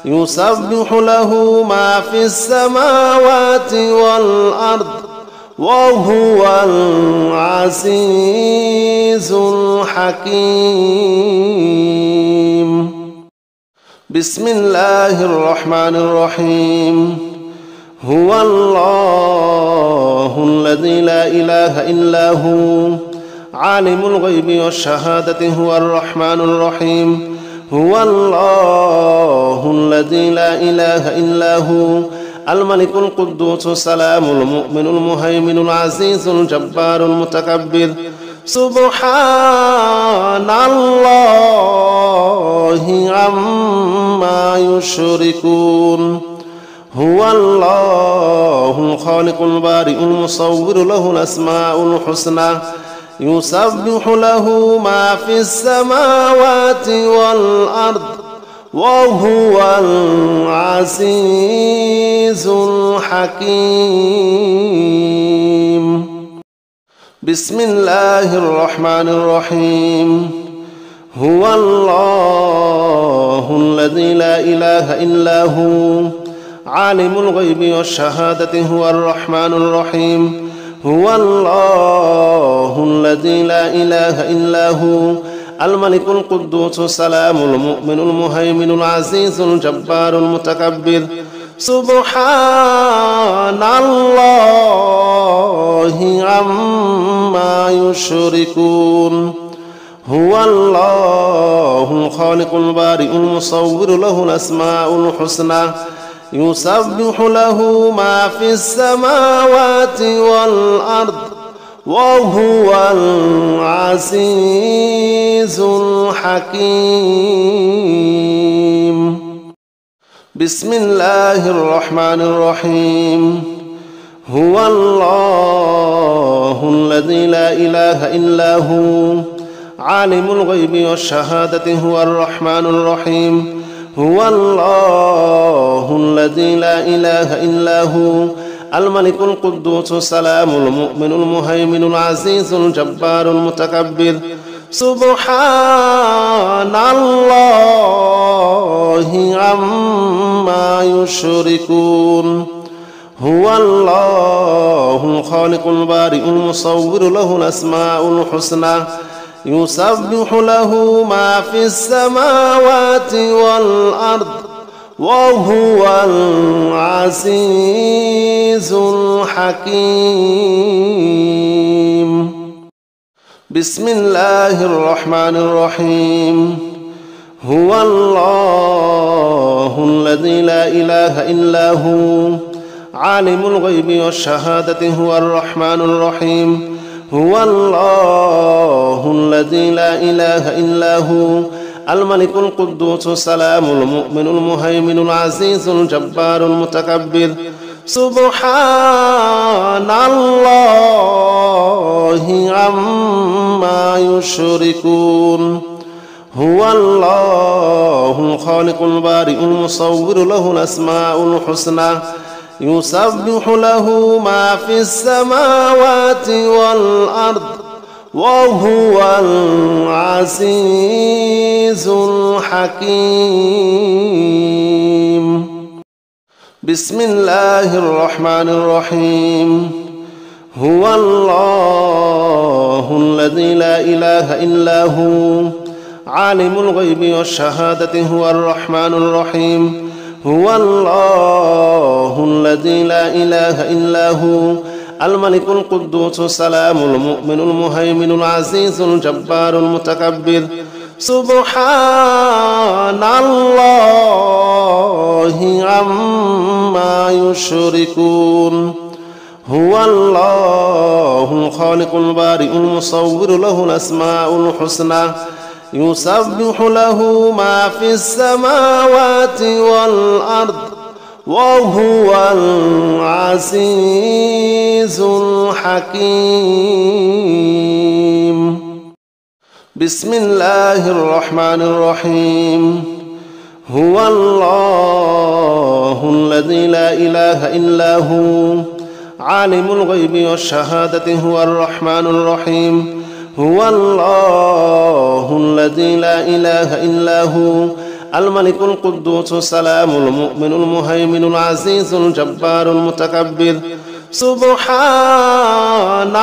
يسبح له ما في السماوات والأرض وهو العزيز الحكيم. بسم الله الرحمن الرحيم. هو الله الذي لا إله إلا هو عالم الغيب والشهادة هو الرحمن الرحيم. هو الله الذي لا إله إلا هو الملك القدوس السلام المؤمن المهيمن العزيز الجبار المتكبر. سبحان الله عما يشركون. هو الله الخالق البارئ المصور له الأسماء الحسنى يسبح له ما في السماوات والأرض وهو العزيز الحكيم. بسم الله الرحمن الرحيم. هو الله الذي لا إله إلا هو عالم الغيب والشهادة هو الرحمن الرحيم. هو الله الذي لا إله إلا هو الملك القدوس السلام المؤمن المهيمن العزيز الجبار المتكبر. سبحان الله عما يشركون. هو الله الخالق البارئ المصور له الأسماء الحسنى يسبح له ما في السماوات والأرض وهو العزيز الحكيم. بسم الله الرحمن الرحيم. هو الله الذي لا إله إلا هو عالم الغيب والشهادة هو الرحمن الرحيم. هو الله الذي لا إله إلا هو الملك القدوس السلام المؤمن المهيمن العزيز الجبار المتكبر. سبحان الله عما يشركون. هو الله الخالق البارئ المصور له الأسماء الحسنى يسبح له ما في السماوات والأرض وهو العزيز الحكيم. بسم الله الرحمن الرحيم. هو الله الذي لا إله إلا هو عالم الغيب والشهادة هو الرحمن الرحيم. هو الله الذي لا إله إلا هو الملك القدوس السلام المؤمن المهيمن العزيز الجبار المتكبر. سبحان الله عما يشركون. هو الله الخالق البارئ المصور له الأسماء الحسنى يسبح له ما في السماوات والأرض وهو العزيز الحكيم. بسم الله الرحمن الرحيم. هو الله الذي لا إله إلا هو عالم الغيب والشهادة هو الرحمن الرحيم. هو الله الذي لا إله إلا هو الملك القدوس السلام المؤمن المهيمن العزيز الجبار المتكبر سبحان الله عما يشركون هو الله الخالق البارئ المصور له الأسماء الحسنى يسبح له ما في السماوات والأرض وهو العزيز الحكيم بسم الله الرحمن الرحيم هو الله الذي لا إله إلا هو عالم الغيب والشهادة هو الرحمن الرحيم هو الله الذي لا إله إلا هو الملك القدوس السلام المؤمن المهيمن العزيز الجبار المتكبر سبحان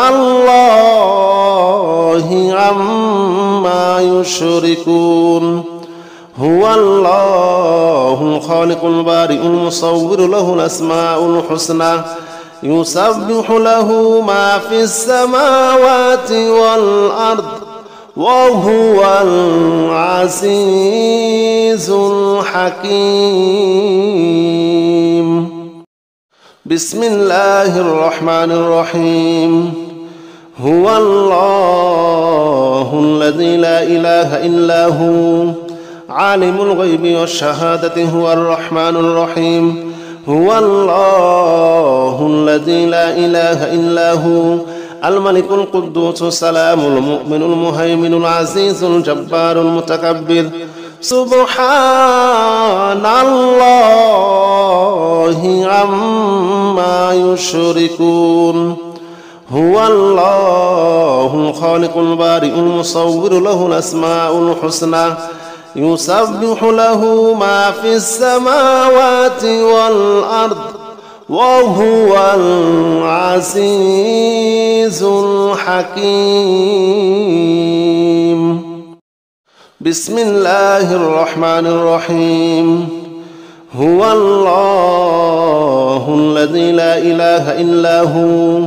الله عما يشركون هو الله الخالق البارئ المصور له الأسماء الحسنى يسبح له ما في السماوات والأرض وهو العزيز الحكيم بسم الله الرحمن الرحيم هو الله الذي لا إله إلا هو عالم الغيب والشهادة هو الرحمن الرحيم هو الله الذي لا إله إلا هو الملك القدوس السلام المؤمن المهيمن العزيز الجبار المتكبر سبحان الله عما يشركون هو الله الخالق البارئ المصور له الأسماء الحسنى يسبح له ما في السماوات والأرض وهو العزيز الحكيم بسم الله الرحمن الرحيم هو الله الذي لا إله إلا هو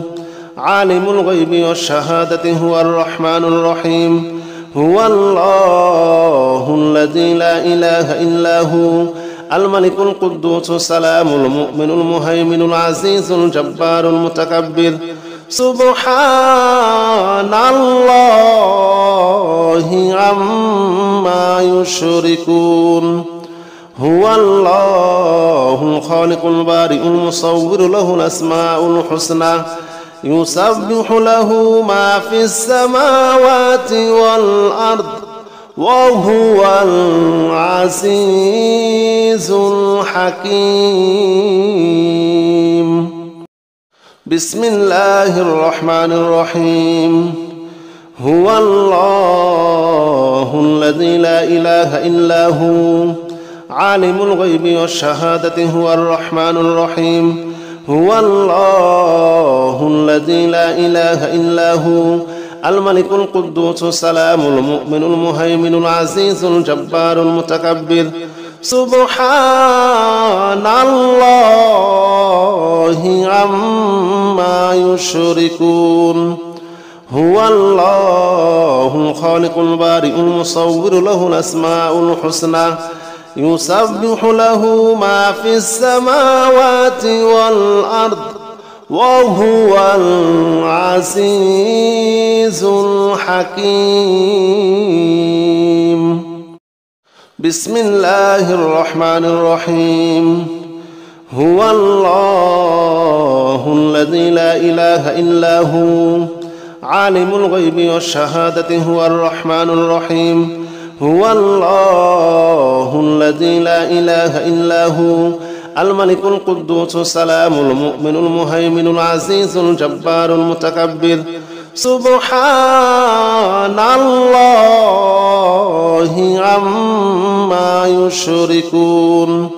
عالم الغيب والشهادة هو الرحمن الرحيم هو الله الذي لا إله إلا هو الملك القدوس السلام المؤمن المهيمن العزيز الجبار المتكبر سبحان الله عما يشركون هو الله الخالق البارئ المصور له الأسماء الحسنى يسبح له ما في السماوات والأرض وهو العزيز الحكيم بسم الله الرحمن الرحيم هو الله الذي لا إله إلا هو عالم الغيب والشهادة هو الرحمن الرحيم هو الله الذي لا إله إلا هو الملك القدوس السلام المؤمن المهيمن العزيز الجبار المتكبر سبحان الله عما يشركون هو الله الخالق البارئ المصور له الأسماء الحسنى يسبح له ما في السماوات والأرض وهو العزيز الحكيم بسم الله الرحمن الرحيم هو الله الذي لا إله إلا هو عالم الغيب والشهادة هو الرحمن الرحيم هو الله الذي لا إله إلا هو الملك القدوس السلام المؤمن المهيمن العزيز الجبار المتكبر سبحان الله عما يشركون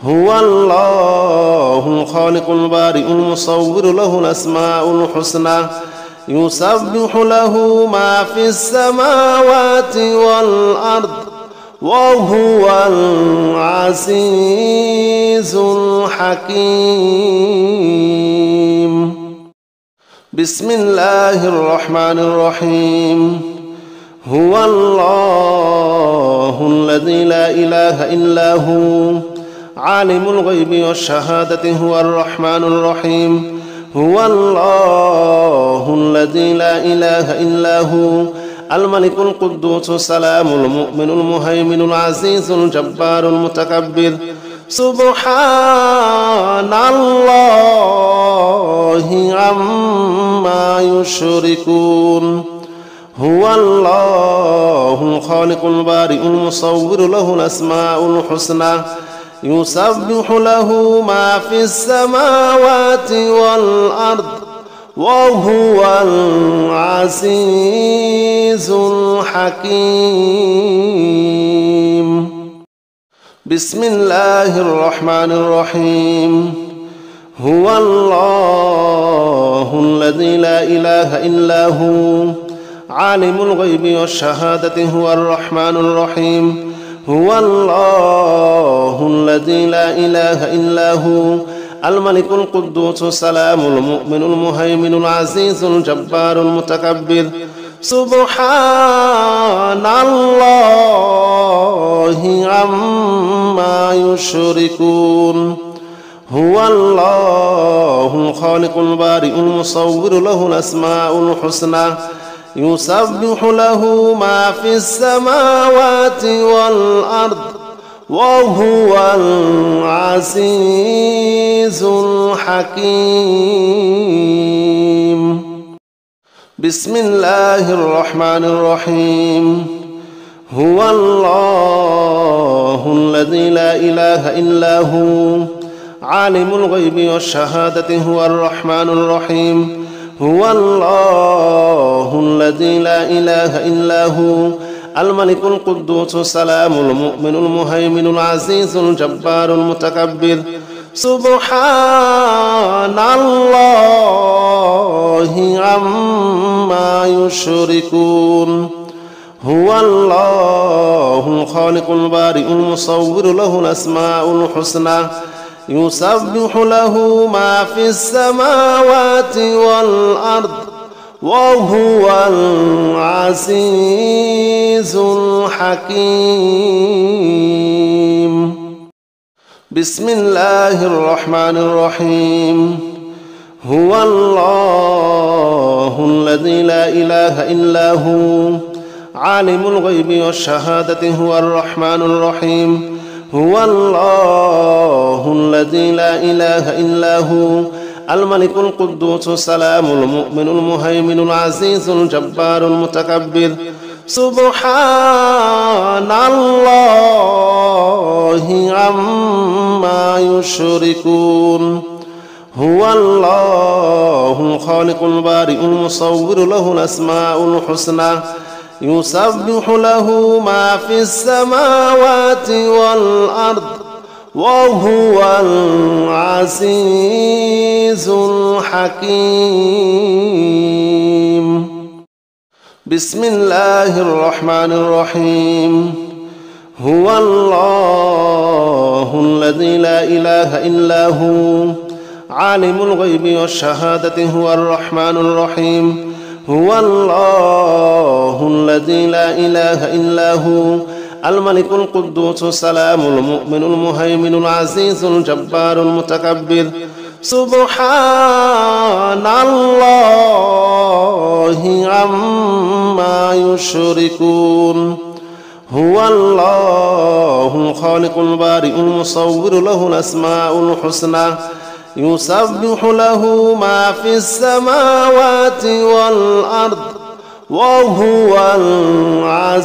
هو الله الخالق البارئ المصور له الأسماء الحسنى يسبح له ما في السماوات والأرض وهو العزيز الحكيم بسم الله الرحمن الرحيم هو الله الذي لا إله إلا هو عالم الغيب والشهادة هو الرحمن الرحيم هو الله الذي لا إله إلا هو الملك القدوس السلام المؤمن المهيمن العزيز الجبار المتكبر سبحان الله عما يشركون هو الله الخالق البارئ المصور له الأسماء الحسنى يسبح له ما في السماوات والأرض وهو العزيز الحكيم بسم الله الرحمن الرحيم هو الله الذي لا إله إلا هو عالم الغيب والشهادة هو الرحمن الرحيم هو الله الذي لا إله إلا هو الملك القدوس السلام المؤمن المهيمن العزيز الجبار المتكبر سبحان الله عما يشركون هو الله الخالق البارئ المصور له الأسماء الحسنى يسبح له ما في السماوات والأرض وهو العزيز الحكيم بسم الله الرحمن الرحيم هو الله الذي لا إله إلا هو عالم الغيب والشهادة هو الرحمن الرحيم هو الله الذي لا إله إلا هو الملك القدوس السلام المؤمن المهيمن العزيز الجبار المتكبر سبحان الله عما يشركون هو الله الخالق البارئ المصور له الأسماء الحسنى يسبح له ما في السماوات والأرض وهو العزيز الحكيم بسم الله الرحمن الرحيم هو الله الذي لا إله إلا هو عالم الغيب والشهادة هو الرحمن الرحيم هو الله الذي لا إله إلا هو الملك القدوس السلام المؤمن المهيمن العزيز الجبار المتكبر سبحان الله عما يشركون هو الله الخالق البارئ المصور له الأسماء الحسنى يسبح له ما في السماوات والأرض وهو العزيز الحكيم بسم الله الرحمن الرحيم هو الله الذي لا إله إلا هو عالم الغيب والشهادة هو الرحمن الرحيم هو الله الذي لا إله إلا هو الملك القدوس السلام المؤمن المهيمن العزيز الجبار المتكبر سبحان الله عما يشركون هو الله الخالق البارئ المصور له الأسماء الحسنى يسبح له ما في السماوات والأرض وهو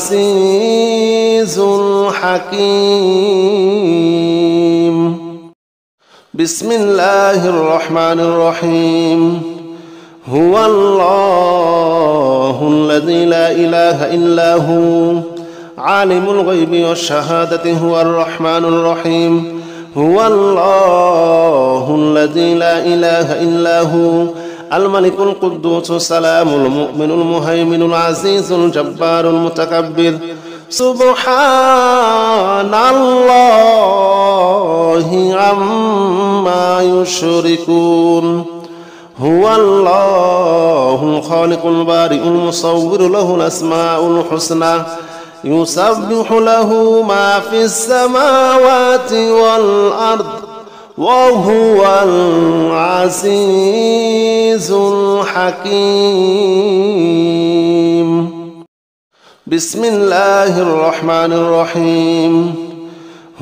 العزيز الحكيم بسم الله الرحمن الرحيم هو الله الذي لا إله إلا هو عالم الغيب والشهادة هو الرحمن الرحيم هو الله الذي لا إله إلا هو الملك القدوس السلام المؤمن المهيمن العزيز الجبار المتكبر سبحان الله عما يشركون هو الله الخالق البارئ المصور له الأسماء الحسنى يسبح له ما في السماوات والأرض وهو العزيز الحكيم. بسم الله الرحمن الرحيم.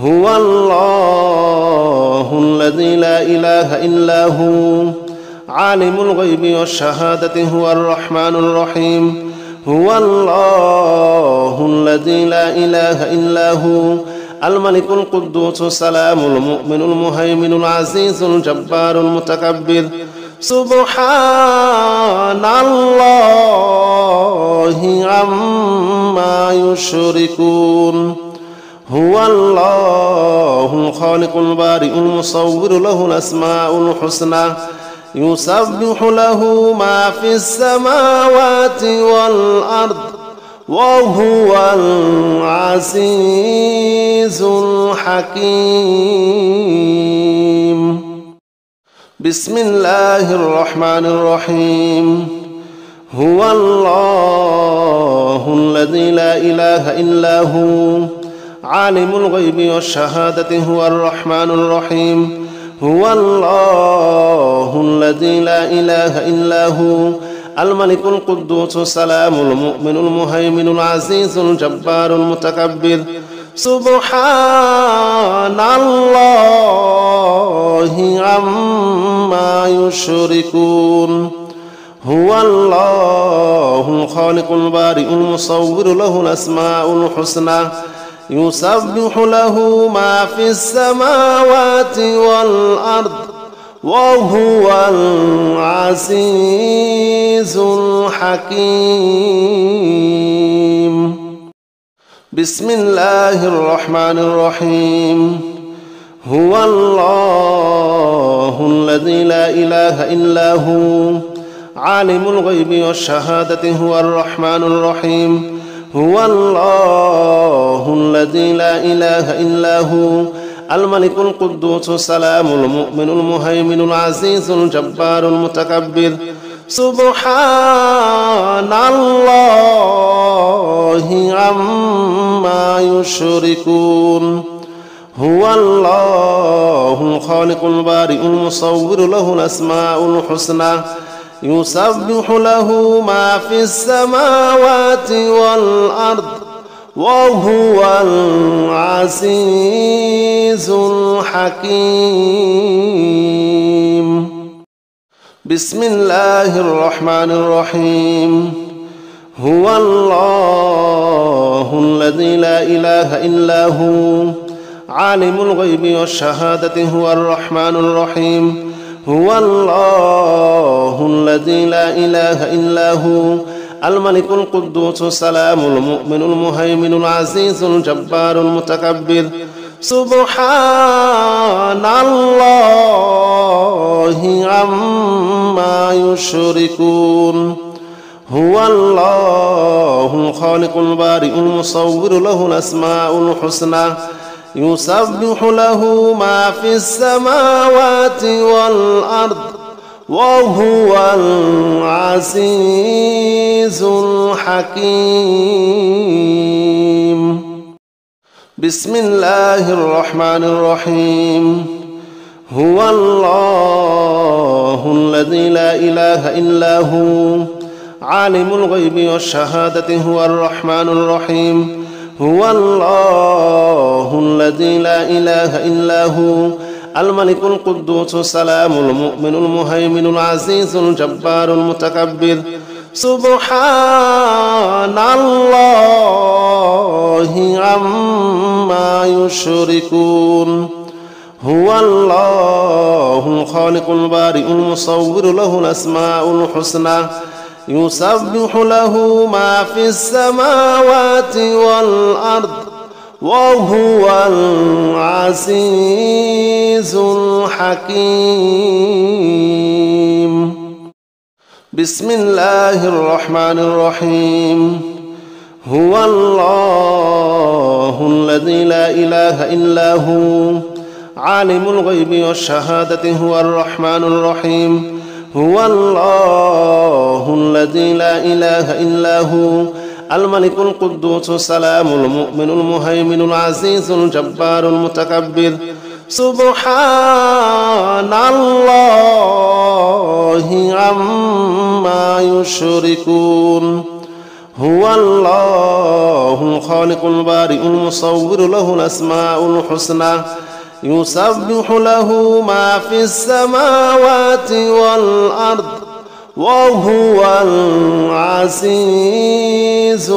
هو الله الذي لا إله إلا هو عالم الغيب والشهادة هو الرحمن الرحيم. هو الله الذي لا إله إلا هو الملك القدوس السلام المؤمن المهيمن العزيز الجبار المتكبر. سبحان الله عما يشركون. هو الله الخالق البارئ المصور له الأسماء الحسنى يسبح له ما في السماوات والأرض وهو العزيز الحكيم. بسم الله الرحمن الرحيم. هو الله الذي لا إله إلا هو عالم الغيب والشهادة هو الرحمن الرحيم. هو الله الذي لا إله إلا هو الملك القدوس السلام المؤمن المهيمن العزيز الجبار المتكبر. سبحان الله عما يشركون. هو الله الخالق البارئ المصور له الأسماء الحسنى يسبح له ما في السماوات والأرض وهو العزيز الحكيم. بسم الله الرحمن الرحيم. هو الله الذي لا إله إلا هو عالم الغيب والشهادة هو الرحمن الرحيم. هو الله الذي لا إله إلا هو الملك القدوس السلام المؤمن المهيمن العزيز الجبار المتكبر. سبحان الله عما يشركون. هو الله الخالق البارئ المصور له الأسماء الحسنى يسبح له ما في السماوات والأرض وهو العزيز الحكيم. بسم الله الرحمن الرحيم. هو الله الذي لا إله إلا هو عالم الغيب والشهادة هو الرحمن الرحيم. هو الله الذي لا إله إلا هو الملك القدوس السلام المؤمن المهيمن العزيز الجبار المتكبر. سبحان الله عما يشركون. هو الله الخالق البارئ المصور له الأسماء الحسنى يسبح له ما في السماوات والأرض وهو العزيز الحكيم. بسم الله الرحمن الرحيم. هو الله الذي لا إله إلا هو عالم الغيب والشهادة هو الرحمن الرحيم. هو الله الذي لا إله إلا هو الملك القدوس السلام المؤمن المهيمن العزيز الجبار المتكبر. سبحان الله عما يشركون. هو الله الخالق البارئ المصور له الأسماء الحسنى يسبح له ما في السماوات والأرض وهو العزيز الحكيم. بسم الله الرحمن الرحيم. هو الله الذي لا إله إلا هو عالم الغيب والشهادة هو الرحمن الرحيم. هو الله الذي لا إله إلا هو الملك القدوس السلام المؤمن المهيمن العزيز الجبار المتكبر سبحان الله عما يشركون هو الله الخالق البارئ المصور له الأسماء الحسنى يسبح له ما في السماوات والأرض وهو العزيز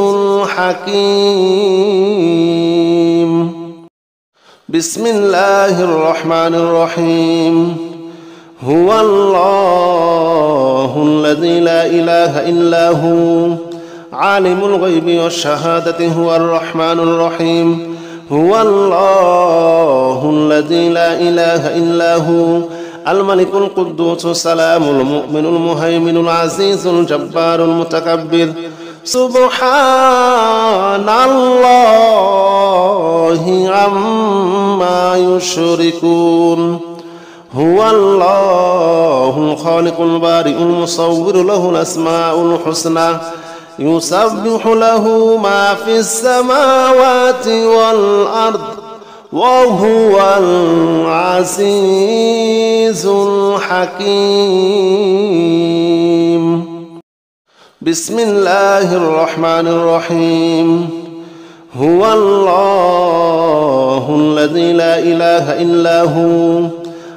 الحكيم بسم الله الرحمن الرحيم هو الله الذي لا إله إلا هو عالم الغيب والشهادة هو الرحمن الرحيم هو الله الذي لا إله إلا هو الملك القدوس السلام المؤمن المهيمن العزيز الجبار المتكبر سبحان الله عما يشركون هو الله الخالق البارئ المصور له الأسماء الحسنى يسبح له ما في السماوات والأرض وهو العزيز الحكيم بسم الله الرحمن الرحيم هو الله الذي لا إله إلا هو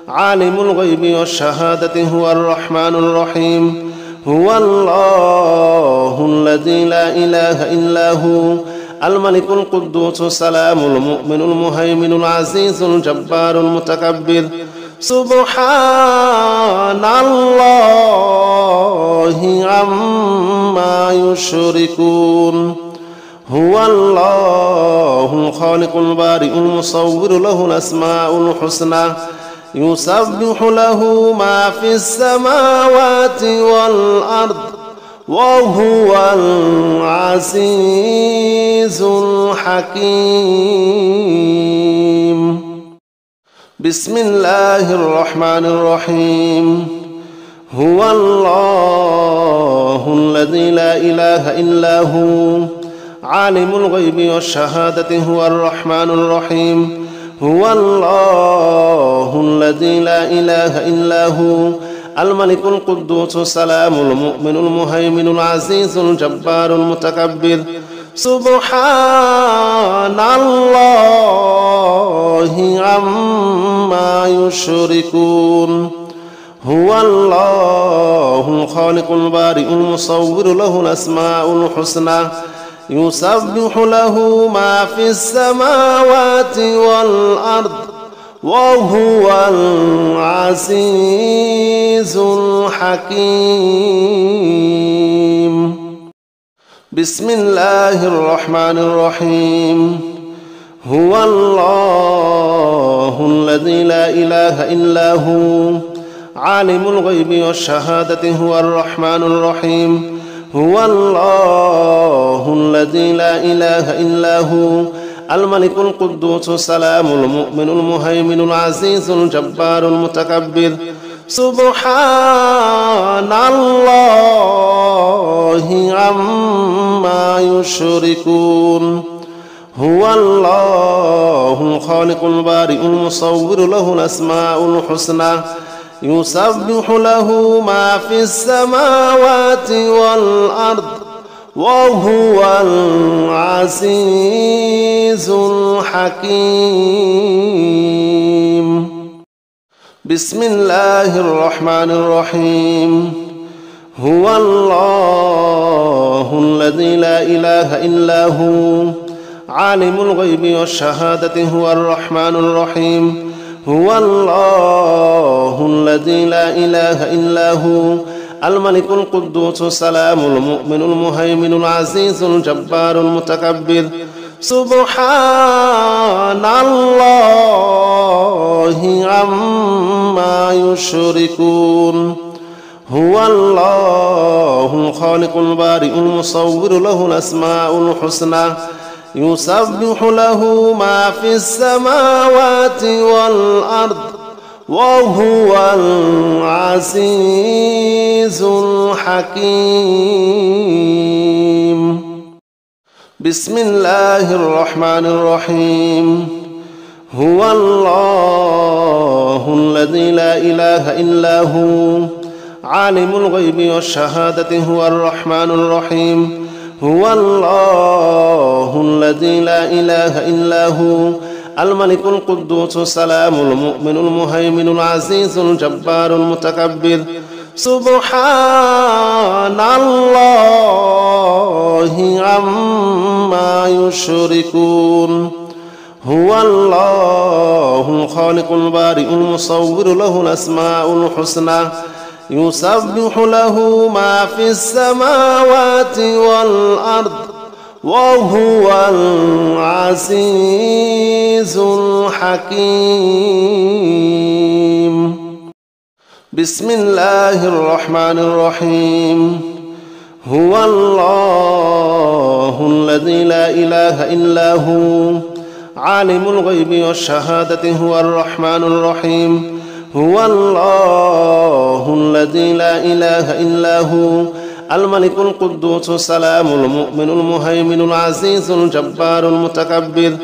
عالم الغيب والشهادة هو الرحمن الرحيم هو الله الذي لا إله إلا هو الملك القدوس السلام المؤمن المهيمن العزيز الجبار المتكبر سبحان الله عما يشركون هو الله الخالق البارئ المصور له الأسماء الحسنى يسبح له ما في السماوات والأرض وهو العزيز الحكيم بسم الله الرحمن الرحيم هو الله الذي لا إله إلا هو عالم الغيب والشهادة هو الرحمن الرحيم هو الله الذي لا إله إلا هو الملك القدوس السلام المؤمن المهيمن العزيز الجبار المتكبر سبحان الله عما يشركون هو الله الخالق البارئ المصور له الأسماء الحسنى يسبح له ما في السماوات والأرض وهو العزيز الحكيم بسم الله الرحمن الرحيم هو الله الذي لا إله إلا هو عالم الغيب والشهادة هو الرحمن الرحيم هو الله الذي لا إله إلا هو الملك القدوس السلام المؤمن المهيمن العزيز الجبار المتكبر سبحان الله عما يشركون هو الله الخالق البارئ المصور له الأسماء الحسنى يسبح له ما في السماوات والأرض وهو العزيز الحكيم بسم الله الرحمن الرحيم هو الله الذي لا إله إلا هو عالم الغيب والشهادة هو الرحمن الرحيم هو الله الذي لا إله إلا هو الملك القدوس السلام المؤمن المهيمن العزيز الجبار المتكبر سبحان الله عما يشركون هو الله الخالق البارئ المصور له الأسماء الحسنى يسبح له ما في السماوات والأرض وهو العزيز الحكيم. بسم الله الرحمن الرحيم. هو الله الذي لا إله إلا هو عالم الغيب والشهادة هو الرحمن الرحيم. هو الله الذي لا إله إلا هو الملك القدوس السلام المؤمن المهيمن العزيز الجبار المتكبر. سبحان الله عما يشركون. هو الله الخالق البارئ المصور له الأسماء الحسنى يسبح له ما في السماوات والأرض وهو العزيز الحكيم. بسم الله الرحمن الرحيم. هو الله الذي لا إله إلا هو عالم الغيب والشهادة هو الرحمن الرحيم. هو الله الذي لا إله إلا هو الملك القدوس السلام المؤمن المهيمن العزيز الجبار المتكبر.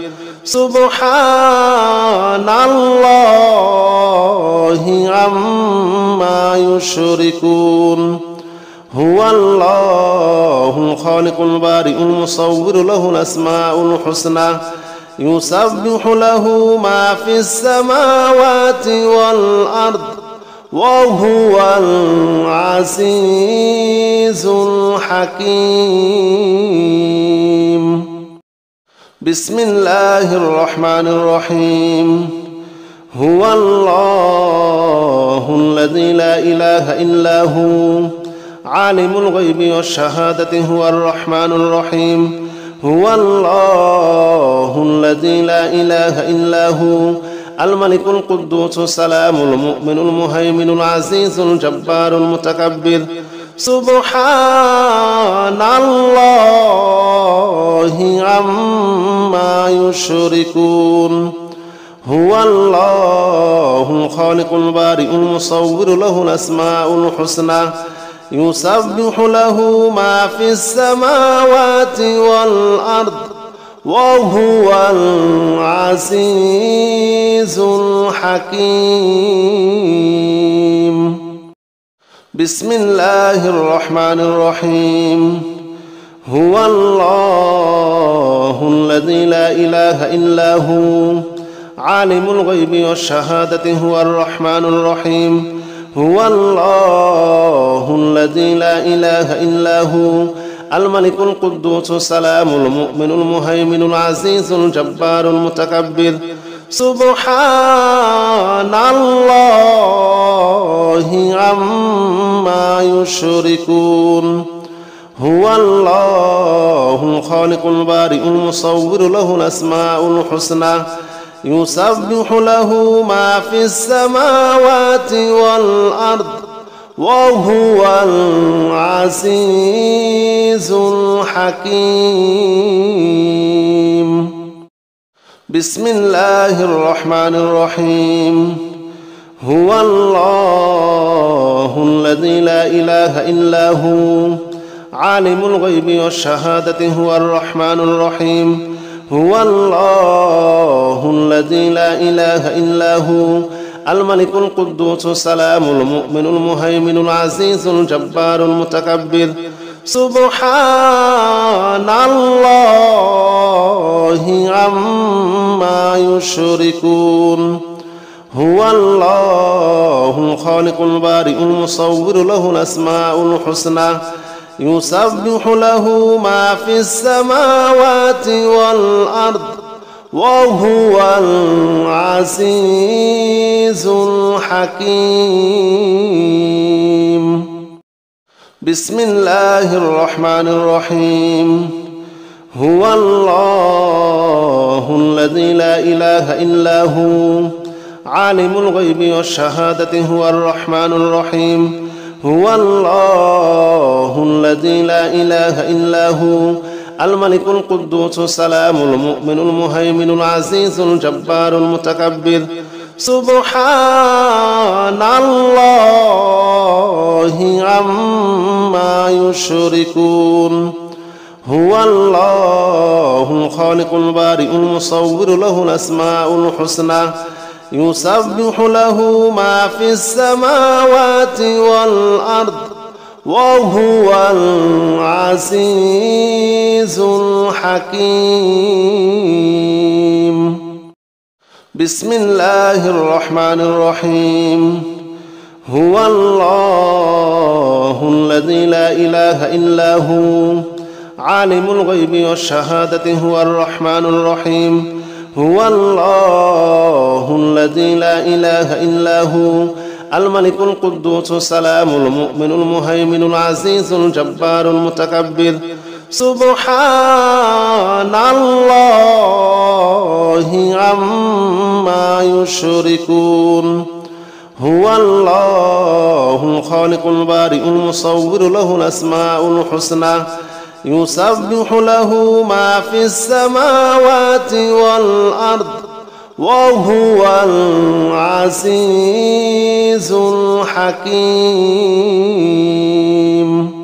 سبحان الله عما يشركون. هو الله الخالق البارئ المصور له الأسماء الحسنى يسبح له ما في السماوات والأرض وهو العزيز الحكيم. بسم الله الرحمن الرحيم. هو الله الذي لا إله إلا هو عالم الغيب والشهادة هو الرحمن الرحيم. هو الله الذي لا إله إلا هو الملك القدوس السلام المؤمن المهيمن العزيز الجبار المتكبر. سبحان الله عما يشركون. هو الله الخالق البارئ المصور له الأسماء الحسنى يسبح له ما في السماوات والأرض وهو العزيز الحكيم. بسم الله الرحمن الرحيم. هو الله الذي لا إله إلا هو عالم الغيب والشهادة هو الرحمن الرحيم. هو الله الذي لا إله إلا هو الملك القدوس السلام المؤمن المهيمن العزيز الجبار المتكبر. سبحان الله عما يشركون. هو الله الخالق البارئ المصور له الأسماء الحسنى يسبح له ما في السماوات والأرض وهو العزيز الحكيم. بسم الله الرحمن الرحيم. هو الله الذي لا إله إلا هو عالم الغيب والشهادة هو الرحمن الرحيم. هو الله الذي لا إله إلا هو الملك القدوس السلام المؤمن المهيمن العزيز الجبار المتكبر. سبحان الله عما يشركون. هو الله الخالق البارئ المصور له الأسماء الحسنى يسبح له ما في السماوات والأرض وهو العزيز الحكيم. بسم الله الرحمن الرحيم. هو الله الذي لا إله إلا هو عالم الغيب والشهادة هو الرحمن الرحيم. هو الله الذي لا إله إلا هو الملك القدوس السلام المؤمن المهيمن العزيز الجبار المتكبر. سبحان الله عما يشركون هو الله الخالق البارئ المصور له الأسماء الحسنى يسبح له ما في السماوات والأرض وهو العزيز الحكيم بسم الله الرحمن الرحيم هو الله الذي لا إله إلا هو عالم الغيب والشهادة هو الرحمن الرحيم هو الله الذي لا إله إلا هو الملك القدوس السلام المؤمن المهيمن العزيز الجبار المتكبر سبحان الله عما يشركون هو الله الخالق البارئ المصور له الأسماء الحسنى يسبح له ما في السماوات والأرض وهو العزيز الحكيم